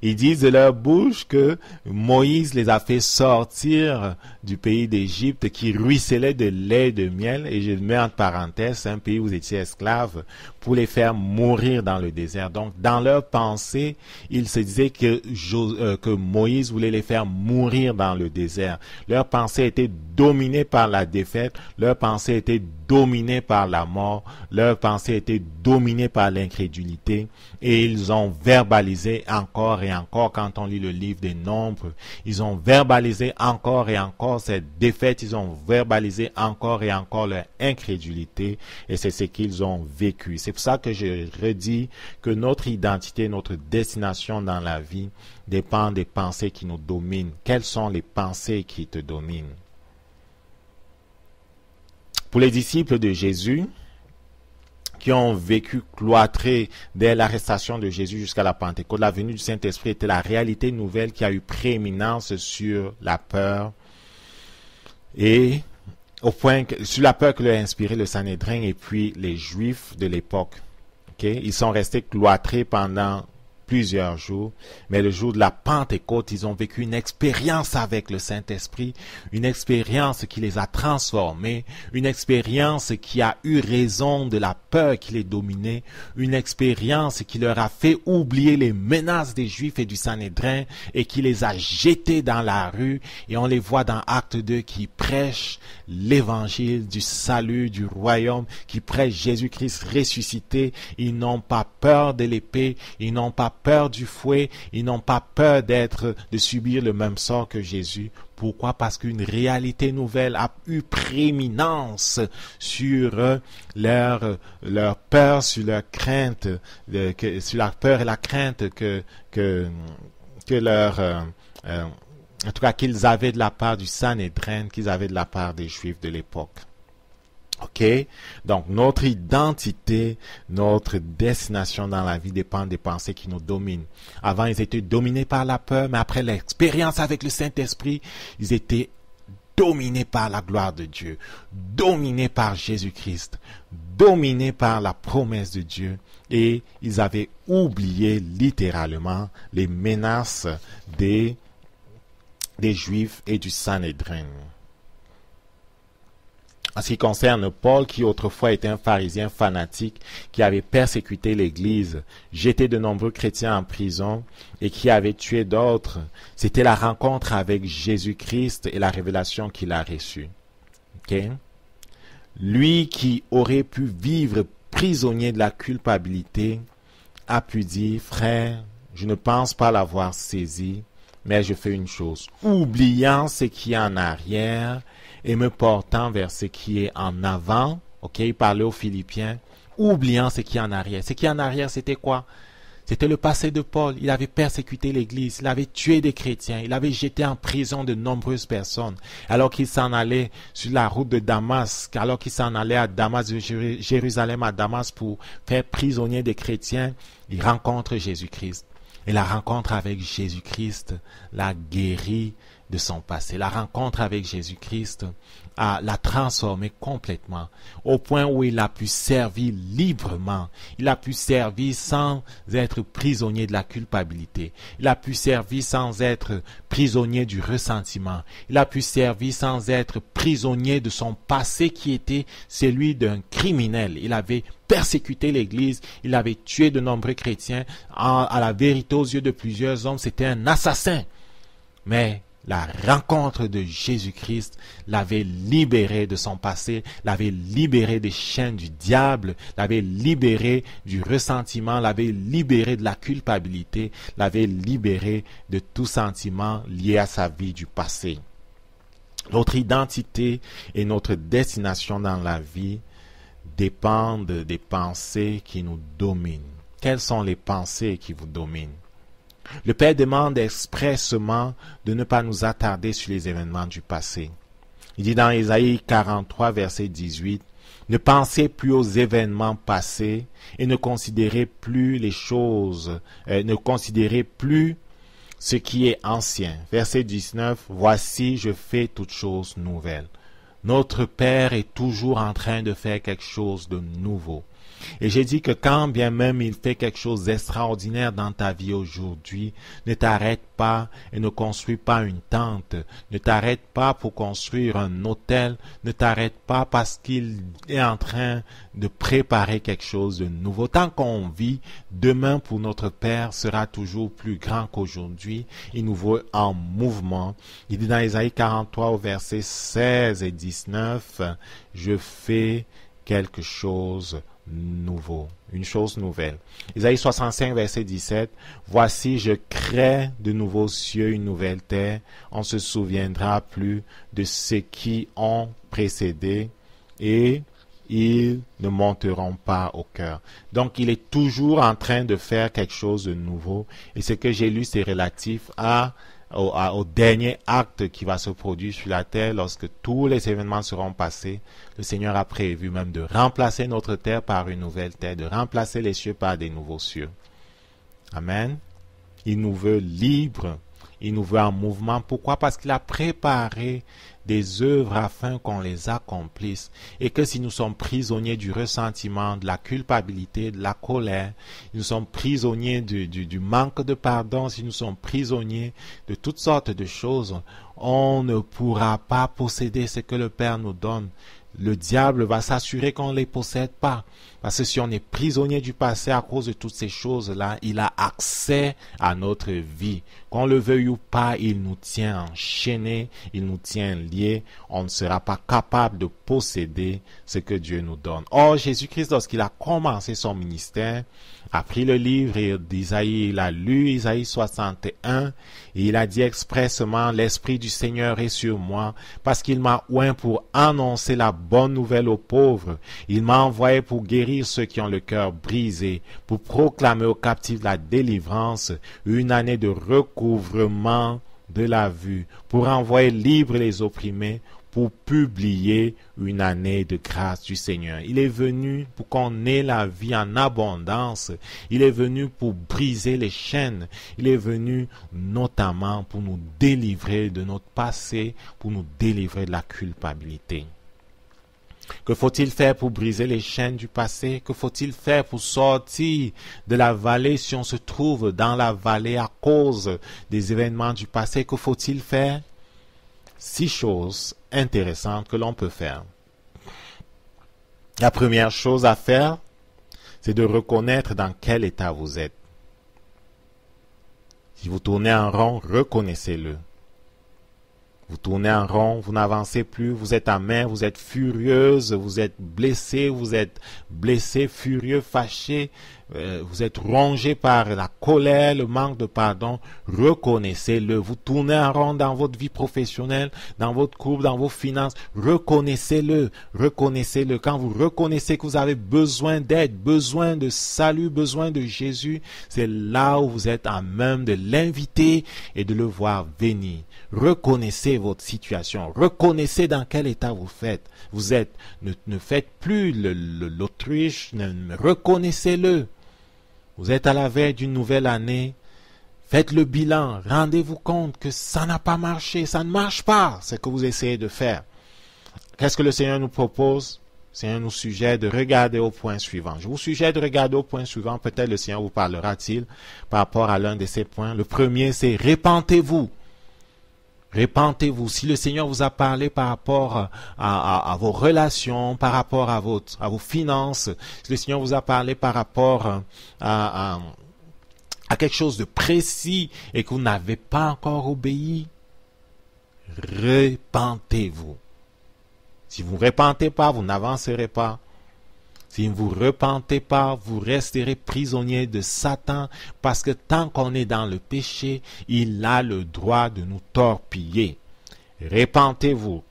Ils disent de leur bouche que Moïse les a fait sortir du pays d'Égypte qui ruisselait de lait et de miel, et je mets entre parenthèses, un pays où vous étiez esclaves, pour les faire mourir dans le désert. Donc, dans leur pensée, ils se disaient que Moïse voulait les faire mourir dans le désert. Leur pensée était dominée par la défaite, leur pensée était dominée par la mort, leur pensée était dominée par l'incrédulité, et ils ont verbalisé encore et encore, quand on lit le livre des Nombres, ils ont verbalisé encore et encore cette défaite, ils ont verbalisé encore et encore leur incrédulité, et c'est ce qu'ils ont vécu. C'est pour ça que je redis que notre identité, notre destination dans la vie dépend des pensées qui nous dominent. Quelles sont les pensées qui te dominent? Pour les disciples de Jésus, qui ont vécu cloîtrés dès l'arrestation de Jésus jusqu'à la Pentecôte, la venue du Saint-Esprit était la réalité nouvelle qui a eu prééminence sur la peur, et au point que, sur la peur que leur a inspiré le Sanhédrin et puis les Juifs de l'époque. Okay? Ils sont restés cloîtrés pendant plusieurs jours, mais le jour de la Pentecôte, ils ont vécu une expérience avec le Saint-Esprit, une expérience qui les a transformés, une expérience qui a eu raison de la peur qui les dominait, une expérience qui leur a fait oublier les menaces des Juifs et du Sanhédrin et qui les a jetés dans la rue, et on les voit dans Acte 2 qui prêchent l'évangile du salut, du royaume, qui prêchent Jésus-Christ ressuscité. Ils n'ont pas peur de l'épée, ils n'ont pas peur du fouet, ils n'ont pas peur de subir le même sort que Jésus. Pourquoi? Parce qu'une réalité nouvelle a eu prééminence sur leur peur, sur leur crainte, sur la peur et la crainte que en tout cas qu'ils avaient de la part du Sanhédrin, qu'ils avaient de la part des Juifs de l'époque. OK? Donc, notre identité, notre destination dans la vie dépend des pensées qui nous dominent. Avant, ils étaient dominés par la peur, mais après l'expérience avec le Saint-Esprit, ils étaient dominés par la gloire de Dieu, dominés par Jésus-Christ, dominés par la promesse de Dieu, et ils avaient oublié littéralement les menaces des Juifs et du Sanhédrin. En ce qui concerne Paul, qui autrefois était un pharisien fanatique, qui avait persécuté l'Église, jeté de nombreux chrétiens en prison et qui avait tué d'autres, c'était la rencontre avec Jésus-Christ et la révélation qu'il a reçue. Okay? Lui qui aurait pu vivre prisonnier de la culpabilité a pu dire, frère, je ne pense pas l'avoir saisi, mais je fais une chose, oubliant ce qui est en arrière et me portant vers ce qui est en avant. Ok, il parlait aux Philippiens, oubliant ce qui est en arrière. Ce qui est en arrière, c'était quoi? C'était le passé de Paul. Il avait persécuté l'Église, il avait tué des chrétiens, il avait jeté en prison de nombreuses personnes. Alors qu'il s'en allait sur la route de Damas, alors qu'il s'en allait à Damas, de Jérusalem à Damas pour faire prisonnier des chrétiens, il rencontre Jésus-Christ. Et la rencontre avec Jésus-Christ l'a guéri de son passé. La rencontre avec Jésus-Christ l'a transformé complètement, au point où il a pu servir librement. Il a pu servir sans être prisonnier de la culpabilité. Il a pu servir sans être prisonnier du ressentiment. Il a pu servir sans être prisonnier de son passé qui était celui d'un criminel. Il avait persécuté l'Église, il avait tué de nombreux chrétiens. À la vérité, aux yeux de plusieurs hommes, c'était un assassin. Mais la rencontre de Jésus-Christ l'avait libéré de son passé, l'avait libéré des chaînes du diable, l'avait libéré du ressentiment, l'avait libéré de la culpabilité, l'avait libéré de tout sentiment lié à sa vie du passé. Notre identité et notre destination dans la vie dépendent des pensées qui nous dominent. Quelles sont les pensées qui vous dominent? Le Père demande expressément de ne pas nous attarder sur les événements du passé. Il dit dans Ésaïe 43, verset 18, « Ne pensez plus aux événements passés et ne considérez plus les choses, ne considérez plus ce qui est ancien. » Verset 19, « Voici, je fais toutes choses nouvelles. » Notre Père est toujours en train de faire quelque chose de nouveau. Et j'ai dit que quand bien même il fait quelque chose d'extraordinaire dans ta vie aujourd'hui, ne t'arrête pas et ne construis pas une tente, ne t'arrête pas pour construire un hôtel, ne t'arrête pas parce qu'il est en train de préparer quelque chose de nouveau. Tant qu'on vit, demain pour notre Père sera toujours plus grand qu'aujourd'hui. Il nous voit en mouvement. Il dit dans Ésaïe 43 au verset 16 et 19, « Je fais quelque chose nouveau, une chose nouvelle. » Isaïe 65, verset 17, « Voici, je crée de nouveaux cieux, une nouvelle terre. On ne se souviendra plus de ceux qui ont précédé et ils ne monteront pas au cœur. » Donc, il est toujours en train de faire quelque chose de nouveau. Et ce que j'ai lu, c'est relatif au dernier acte qui va se produire sur la terre lorsque tous les événements seront passés. Le Seigneur a prévu même de remplacer notre terre par une nouvelle terre, de remplacer les cieux par des nouveaux cieux. Amen. Il nous veut libres, il nous veut en mouvement. Pourquoi? Parce qu'il a préparé des œuvres afin qu'on les accomplisse. Et que si nous sommes prisonniers du ressentiment, de la culpabilité, de la colère, nous sommes prisonniers du manque de pardon, si nous sommes prisonniers de toutes sortes de choses, on ne pourra pas posséder ce que le Père nous donne. Le diable va s'assurer qu'on ne les possède pas. Parce que si on est prisonnier du passé à cause de toutes ces choses-là, il a accès à notre vie. Qu'on le veuille ou pas, il nous tient enchaînés, il nous tient liés. On ne sera pas capable de posséder ce que Dieu nous donne. Or, Jésus-Christ, lorsqu'il a commencé son ministère, a pris le livre d'Isaïe, il a lu Isaïe 61 et il a dit expressément, « L'Esprit du Seigneur est sur moi parce qu'il m'a oint pour annoncer la bonne nouvelle aux pauvres. Il m'a envoyé pour guérir ceux qui ont le cœur brisé, pour proclamer aux captifs la délivrance, une année de recouvrement de la vue, pour envoyer libres les opprimés, pour publier une année de grâce du Seigneur. » Il est venu pour qu'on ait la vie en abondance. Il est venu pour briser les chaînes. Il est venu notamment pour nous délivrer de notre passé, pour nous délivrer de la culpabilité. Que faut-il faire pour briser les chaînes du passé? Que faut-il faire pour sortir de la vallée si on se trouve dans la vallée à cause des événements du passé? Que faut-il faire? 6 choses intéressantes que l'on peut faire. La première chose à faire, c'est de reconnaître dans quel état vous êtes. Si vous tournez en rond, reconnaissez-le. Vous tournez en rond, vous n'avancez plus, vous êtes amer, vous êtes furieuse, vous êtes blessé, furieux, fâché, vous êtes rongé par la colère, le manque de pardon. Reconnaissez-le. Vous tournez en rond dans votre vie professionnelle, dans votre couple, dans vos finances. Reconnaissez-le. Reconnaissez-le. Quand vous reconnaissez que vous avez besoin d'aide, besoin de salut, besoin de Jésus, c'est là où vous êtes à même de l'inviter et de le voir venir. Reconnaissez votre situation. Reconnaissez dans quel état vous êtes. Ne faites plus l'autruche. Reconnaissez-le. Vous êtes à la veille d'une nouvelle année. Faites le bilan. Rendez-vous compte que ça n'a pas marché. Ça ne marche pas, ce que vous essayez de faire. Qu'est-ce que le Seigneur nous propose? Le Seigneur nous suggère de regarder au point suivant. Je vous suggère de regarder au point suivant. Peut-être le Seigneur vous parlera-t-il par rapport à l'un de ces points. Le premier, c'est repentez-vous. Repentez-vous. Si le Seigneur vous a parlé par rapport à vos relations, par rapport à vos finances, si le Seigneur vous a parlé par rapport à quelque chose de précis et que vous n'avez pas encore obéi, repentez-vous. Si vous ne repentez pas, vous n'avancerez pas. Si vous ne vous repentez pas, vous resterez prisonnier de Satan parce que tant qu'on est dans le péché, il a le droit de nous torpiller. Repentez-vous.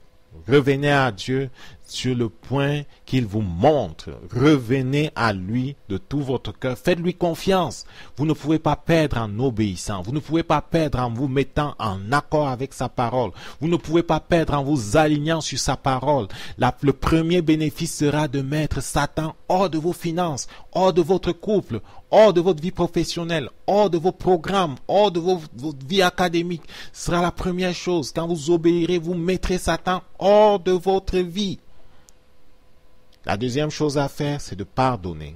Revenez à Dieu. sur le point qu'il vous montre. Revenez à lui de tout votre cœur. Faites-lui confiance. Vous ne pouvez pas perdre en obéissant. Vous ne pouvez pas perdre en vous mettant en accord avec sa parole. Vous ne pouvez pas perdre en vous alignant sur sa parole. Le premier bénéfice sera de mettre Satan hors de vos finances, hors de votre couple, hors de votre vie professionnelle, hors de vos programmes, hors de votre vie académique. Ce sera la première chose. Quand vous obéirez, vous mettrez Satan hors de votre vie. La deuxième chose à faire, c'est de pardonner.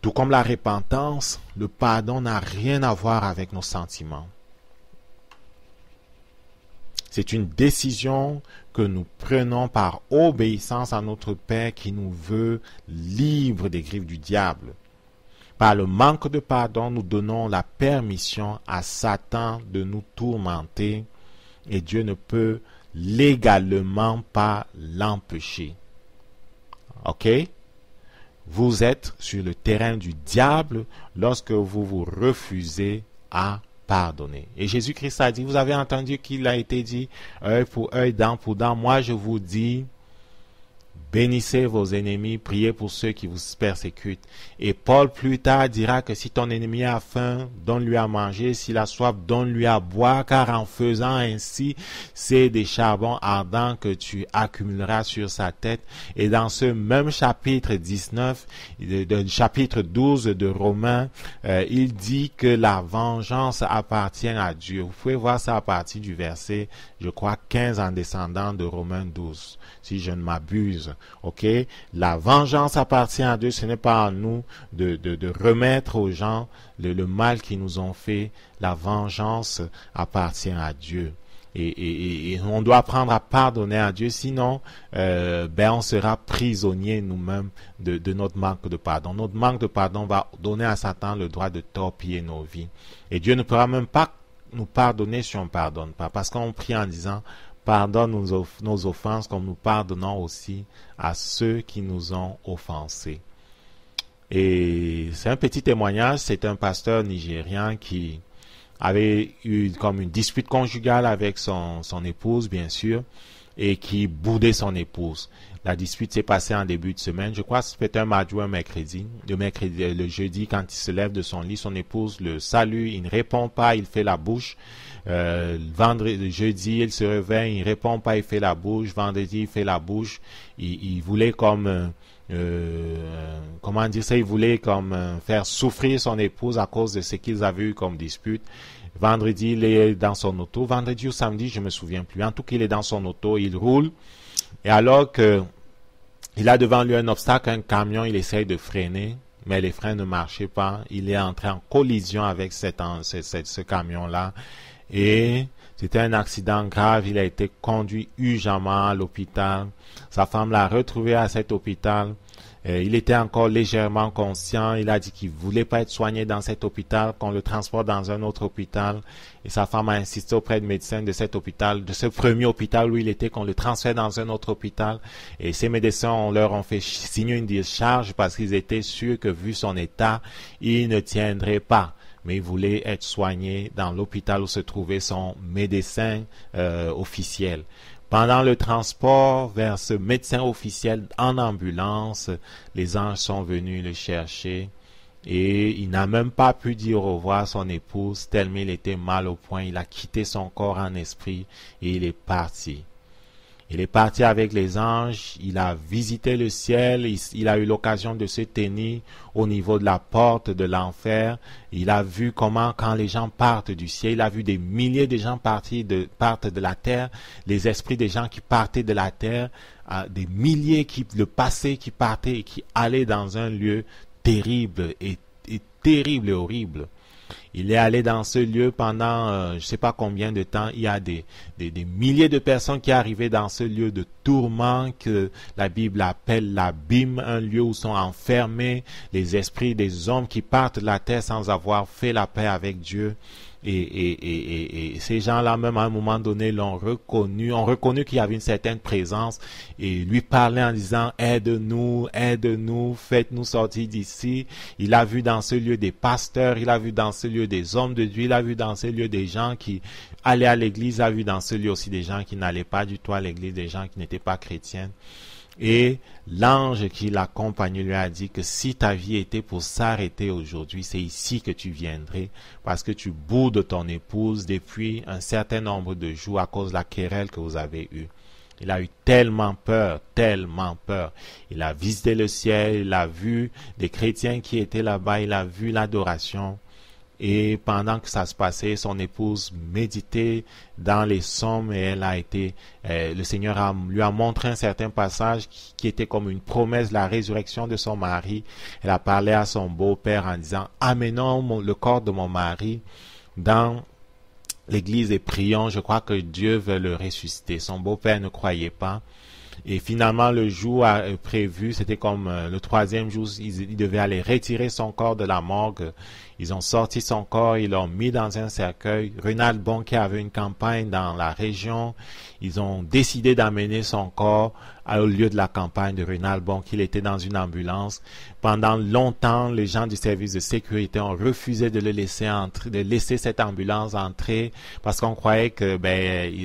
Tout comme la repentance, le pardon n'a rien à voir avec nos sentiments. C'est une décision que nous prenons par obéissance à notre Père qui nous veut libres des griffes du diable. Par le manque de pardon, nous donnons la permission à Satan de nous tourmenter et Dieu ne peut légalement pas l'empêcher. Ok? Vous êtes sur le terrain du diable lorsque vous vous refusez à pardonner. Et Jésus-Christ a dit, vous avez entendu qu'il a été dit, œil pour œil, dent pour dent. Moi, je vous dis, bénissez vos ennemis, priez pour ceux qui vous persécutent. Et Paul plus tard dira que si ton ennemi a faim, donne-lui à manger, s'il a soif, donne-lui à boire, car en faisant ainsi, c'est des charbons ardents que tu accumuleras sur sa tête. Et dans ce même chapitre 19, chapitre 12 de Romains, il dit que la vengeance appartient à Dieu. Vous pouvez voir ça à partir du verset, je crois, 15 en descendant de Romains 12, si je ne m'abuse. Ok, la vengeance appartient à Dieu. Ce n'est pas à nous de remettre aux gens le mal qu'ils nous ont fait. La vengeance appartient à Dieu. Et on doit apprendre à pardonner à Dieu, sinon on sera prisonnier nous-mêmes de notre manque de pardon. Notre manque de pardon va donner à Satan le droit de torpiller nos vies. Et Dieu ne pourra même pas nous pardonner si on ne pardonne pas, parce qu'on prie en disant pardonne nos offenses comme nous pardonnons aussi à ceux qui nous ont offensés. Et c'est un petit témoignage, c'est un pasteur nigérien qui avait eu comme une dispute conjugale avec son épouse, bien sûr, et qui boudait son épouse. La dispute s'est passée en début de semaine, je crois que c'était un mardi ou un mercredi. Le jeudi, quand il se lève de son lit, son épouse le salue, il ne répond pas, il fait la bouche. Jeudi, il se réveille, il répond pas, il fait la bouche. Vendredi, il fait la bouche. Il voulait comme comment dire ça, il voulait comme faire souffrir son épouse à cause de ce qu'ils avaient eu comme dispute. Vendredi, il est dans son auto. Vendredi ou samedi, je me souviens plus. En tout cas, il est dans son auto, il roule. Et alors que il a devant lui un obstacle, un camion, il essaye de freiner, mais les freins ne marchaient pas. Il est entré en collision avec ce camion-là. Et c'était un accident grave. Il a été conduit urgemment à l'hôpital. Sa femme l'a retrouvé à cet hôpital. Il était encore légèrement conscient. Il a dit qu'il voulait pas être soigné dans cet hôpital, qu'on le transporte dans un autre hôpital. Et sa femme a insisté auprès de médecins de cet hôpital, de ce premier hôpital où il était, qu'on le transfère dans un autre hôpital. Et ces médecins leur ont fait signer une décharge parce qu'ils étaient sûrs que vu son état, il ne tiendrait pas. Mais il voulait être soigné dans l'hôpital où se trouvait son médecin officiel. Pendant le transport vers ce médecin officiel en ambulance, les anges sont venus le chercher et il n'a même pas pu dire au revoir à son épouse tellement il était mal au point. Il a quitté son corps en esprit et il est parti. Il est parti avec les anges, il a visité le ciel, il a eu l'occasion de se tenir au niveau de la porte de l'enfer. Il a vu comment, quand les gens partent du ciel, il a vu des milliers de gens partent de la terre, les esprits des gens qui partaient de la terre, des milliers le passaient, qui partaient et qui allaient dans un lieu terrible et terrible et horrible. Il est allé dans ce lieu pendant je ne sais pas combien de temps. Il y a des milliers de personnes qui arrivaient dans ce lieu de tourment que la Bible appelle l'abîme, un lieu où sont enfermés les esprits des hommes qui partent de la terre sans avoir fait la paix avec Dieu. Et ces gens-là, même à un moment donné, ont reconnu qu'il y avait une certaine présence et lui parlaient en disant, aide-nous, aide-nous, faites-nous sortir d'ici. Il a vu dans ce lieu des pasteurs, il a vu dans ce lieu des hommes de Dieu, il a vu dans ce lieu des gens qui allaient à l'église, il a vu dans ce lieu aussi des gens qui n'allaient pas du tout à l'église, des gens qui n'étaient pas chrétiens. Et l'ange qui l'accompagnait lui a dit que si ta vie était pour s'arrêter aujourd'hui, c'est ici que tu viendrais parce que tu boudes ton épouse depuis un certain nombre de jours à cause de la querelle que vous avez eue. Il a eu tellement peur, tellement peur. Il a visité le ciel, il a vu des chrétiens qui étaient là-bas, il a vu l'adoration. Et pendant que ça se passait, son épouse méditait dans les psaumes et elle a été, le Seigneur lui a montré un certain passage qui était comme une promesse de la résurrection de son mari. Elle a parlé à son beau-père en disant, amenons le corps de mon mari dans l'église et prions, je crois que Dieu veut le ressusciter. Son beau-père ne croyait pas. Et finalement, le jour prévu, c'était comme le troisième jour, ils devaient aller retirer son corps de la morgue. Ils ont sorti son corps, ils l'ont mis dans un cercueil. Renald Bonke avait une campagne dans la région. Ils ont décidé d'amener son corps au lieu de la campagne de Renald Bonke. Il était dans une ambulance. Pendant longtemps, les gens du service de sécurité ont refusé de le laisser entrer, de laisser cette ambulance entrer parce qu'on croyait que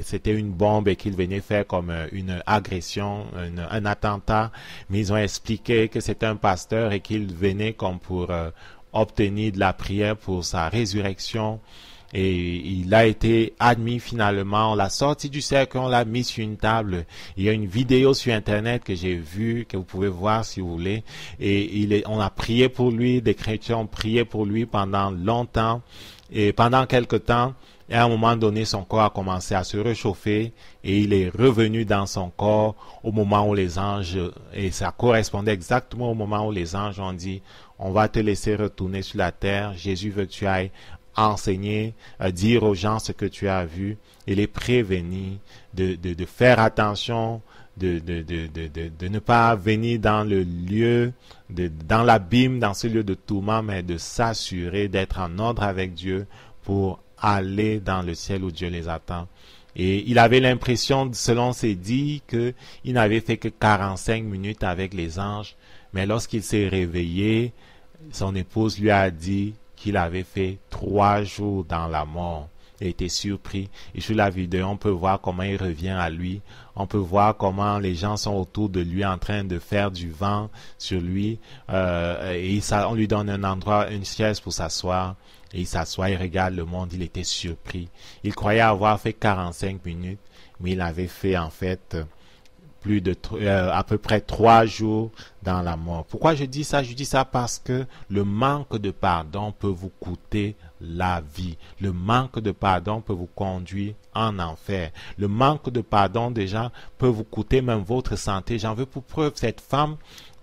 c'était une bombe et qu'il venait faire comme une agression, un attentat. Mais ils ont expliqué que c'était un pasteur et qu'il venait comme pour obtenir de la prière pour sa résurrection. Et il a été admis finalement. On l'a sorti du cercle, on l'a mis sur une table. Il y a une vidéo sur Internet que j'ai vue, que vous pouvez voir si vous voulez. Et on a prié pour lui, des chrétiens ont prié pour lui pendant longtemps. Et pendant quelque temps, et à un moment donné, son corps a commencé à se réchauffer et il est revenu dans son corps au moment où les anges, et ça correspondait exactement au moment où les anges ont dit, on va te laisser retourner sur la terre. Jésus veut que tu ailles enseigner, dire aux gens ce que tu as vu et les prévenir de faire attention, de ne pas venir dans le lieu, dans l'abîme, dans ce lieu de tourment, mais de s'assurer d'être en ordre avec Dieu pour aller dans le ciel où Dieu les attend. Et il avait l'impression, selon ses dits, qu'il n'avait fait que 45 minutes avec les anges, mais lorsqu'il s'est réveillé, son épouse lui a dit qu'il avait fait 3 jours dans la mort. Il était surpris. Et sur la vidéo, on peut voir comment il revient à lui. On peut voir comment les gens sont autour de lui en train de faire du vent sur lui. On lui donne un endroit, une chaise pour s'asseoir. Et il s'assoit, il regarde le monde. Il était surpris. Il croyait avoir fait 45 minutes, mais il avait fait en fait à peu près 3 jours dans la mort. Pourquoi je dis ça? Je dis ça parce que le manque de pardon peut vous coûter la vie. Le manque de pardon peut vous conduire en enfer. Le manque de pardon déjà peut vous coûter même votre santé. J'en veux pour preuve cette femme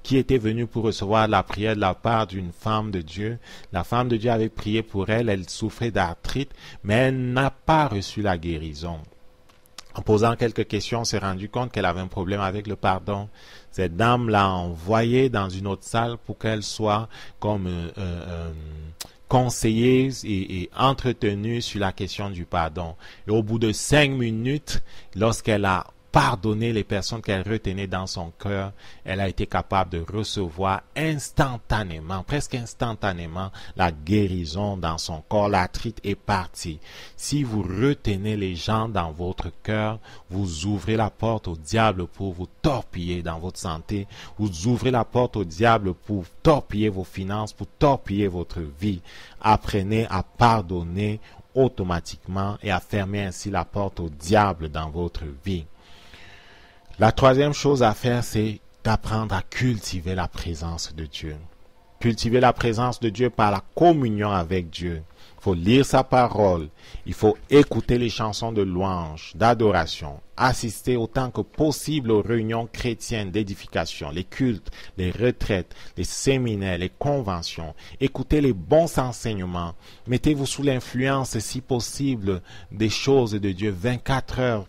qui était venue pour recevoir la prière de la part d'une femme de Dieu. La femme de Dieu avait prié pour elle, elle souffrait d'arthrite, mais elle n'a pas reçu la guérison. En posant quelques questions, on s'est rendu compte qu'elle avait un problème avec le pardon. Cette dame l'a envoyée dans une autre salle pour qu'elle soit comme conseillée et entretenue sur la question du pardon. Et au bout de 5 minutes, lorsqu'elle a pardonné les personnes qu'elle retenait dans son cœur, elle a été capable de recevoir instantanément, presque instantanément, la guérison dans son corps. L'arthrite est partie. Si vous retenez les gens dans votre cœur, vous ouvrez la porte au diable pour vous torpiller dans votre santé. Vous ouvrez la porte au diable pour torpiller vos finances, pour torpiller votre vie. Apprenez à pardonner automatiquement et à fermer ainsi la porte au diable dans votre vie. La troisième chose à faire, c'est d'apprendre à cultiver la présence de Dieu. Cultiver la présence de Dieu par la communion avec Dieu. Il faut lire sa parole. Il faut écouter les chansons de louange, d'adoration. Assister autant que possible aux réunions chrétiennes d'édification, les cultes, les retraites, les séminaires, les conventions. Écoutez les bons enseignements. Mettez-vous sous l'influence, si possible, des choses de Dieu 24 heures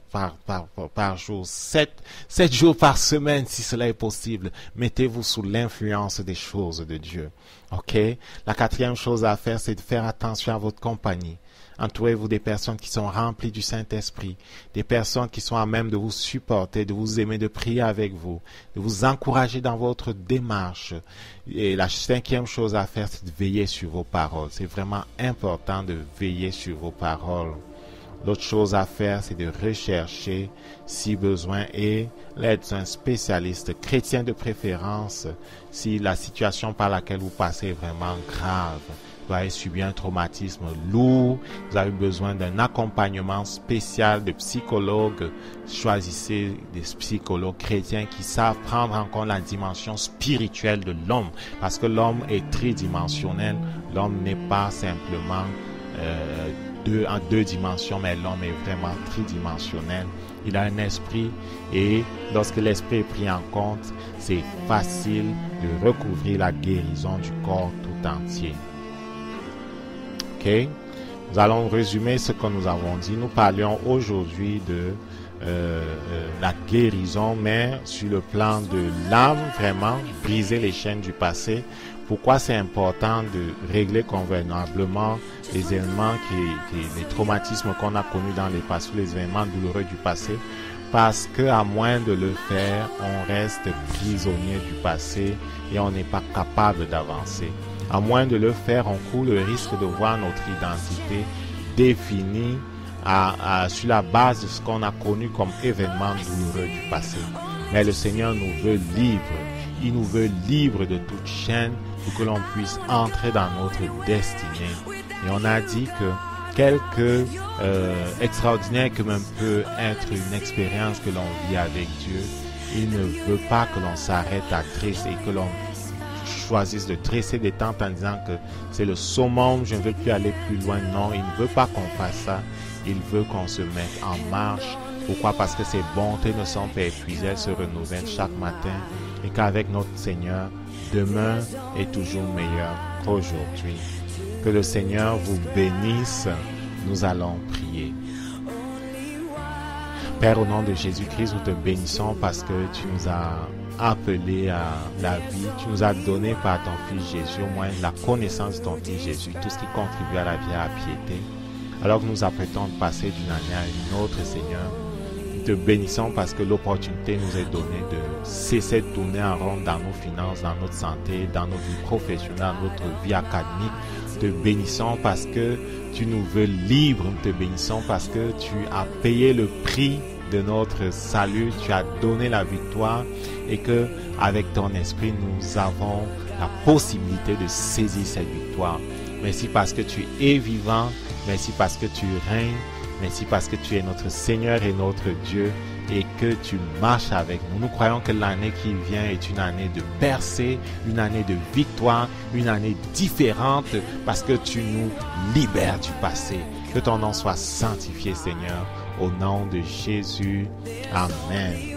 par jour, 7 jours par semaine, si cela est possible. Mettez-vous sous l'influence des choses de Dieu. Ok? La quatrième chose à faire, c'est de faire attention suis à votre compagnie. Entourez-vous des personnes qui sont remplies du Saint-Esprit, des personnes qui sont à même de vous supporter, de vous aimer, de prier avec vous, de vous encourager dans votre démarche. Et la 5e chose à faire, c'est de veiller sur vos paroles. C'est vraiment important de veiller sur vos paroles. L'autre chose à faire, c'est de rechercher, si besoin, et l'aide d'un spécialiste chrétien de préférence, si la situation par laquelle vous passez est vraiment grave. Vous avez subi un traumatisme lourd, vous avez besoin d'un accompagnement spécial de psychologues. Choisissez des psychologues chrétiens qui savent prendre en compte la dimension spirituelle de l'homme, parce que l'homme est tridimensionnel. L'homme n'est pas simplement en 2 dimensions, mais l'homme est vraiment tridimensionnel. Il a un esprit et lorsque l'esprit est pris en compte, c'est facile de recouvrir la guérison du corps tout entier. Ok? Nous allons résumer ce que nous avons dit. Nous parlions aujourd'hui de la guérison, mais sur le plan de l'âme, vraiment, briser les chaînes du passé. Pourquoi c'est important de régler convenablement les événements, les traumatismes qu'on a connus dans les passés, les événements douloureux du passé? Parce que à moins de le faire, on reste prisonnier du passé et on n'est pas capable d'avancer. À moins de le faire, on court le risque de voir notre identité définie sur la base de ce qu'on a connu comme événements douloureux du passé. Mais le Seigneur nous veut libres. Il nous veut libres de toute chaîne pour que l'on puisse entrer dans notre destinée. Et on a dit que quelque extraordinaire que même peut être une expérience que l'on vit avec Dieu, il ne veut pas que l'on s'arrête à tresser et que l'on choisisse de tresser des tentes en disant que c'est le summum, je ne veux plus aller plus loin. Non, il ne veut pas qu'on fasse ça. Il veut qu'on se mette en marche. Pourquoi? Parce que ses bontés ne sont pas épuisées, elles se renouvellent chaque matin et qu'avec notre Seigneur, demain est toujours meilleur qu'aujourd'hui. Que le Seigneur vous bénisse. Nous allons prier. Père, au nom de Jésus-Christ, nous te bénissons parce que tu nous as appelés à la vie. Tu nous as donné par ton Fils Jésus, au moins la connaissance de ton Fils Jésus, tout ce qui contribue à la vie, à la piété. Alors que nous apprêtons de passer d'une année à une autre, Seigneur, nous te bénissons parce que l'opportunité nous est donnée de cesser de tourner en rond dans nos finances, dans notre santé, dans notre vie professionnelle, dans notre vie académique. Nous te bénissons parce que tu nous veux libres. Nous te bénissons parce que tu as payé le prix de notre salut. Tu as donné la victoire et que avec ton esprit, nous avons la possibilité de saisir cette victoire. Merci parce que tu es vivant. Merci parce que tu règnes. Merci parce que tu es notre Seigneur et notre Dieu et que tu marches avec nous. Nous croyons que l'année qui vient est une année de percée, une année de victoire, une année différente parce que tu nous libères du passé. Que ton nom soit sanctifié, Seigneur, au nom de Jésus. Amen.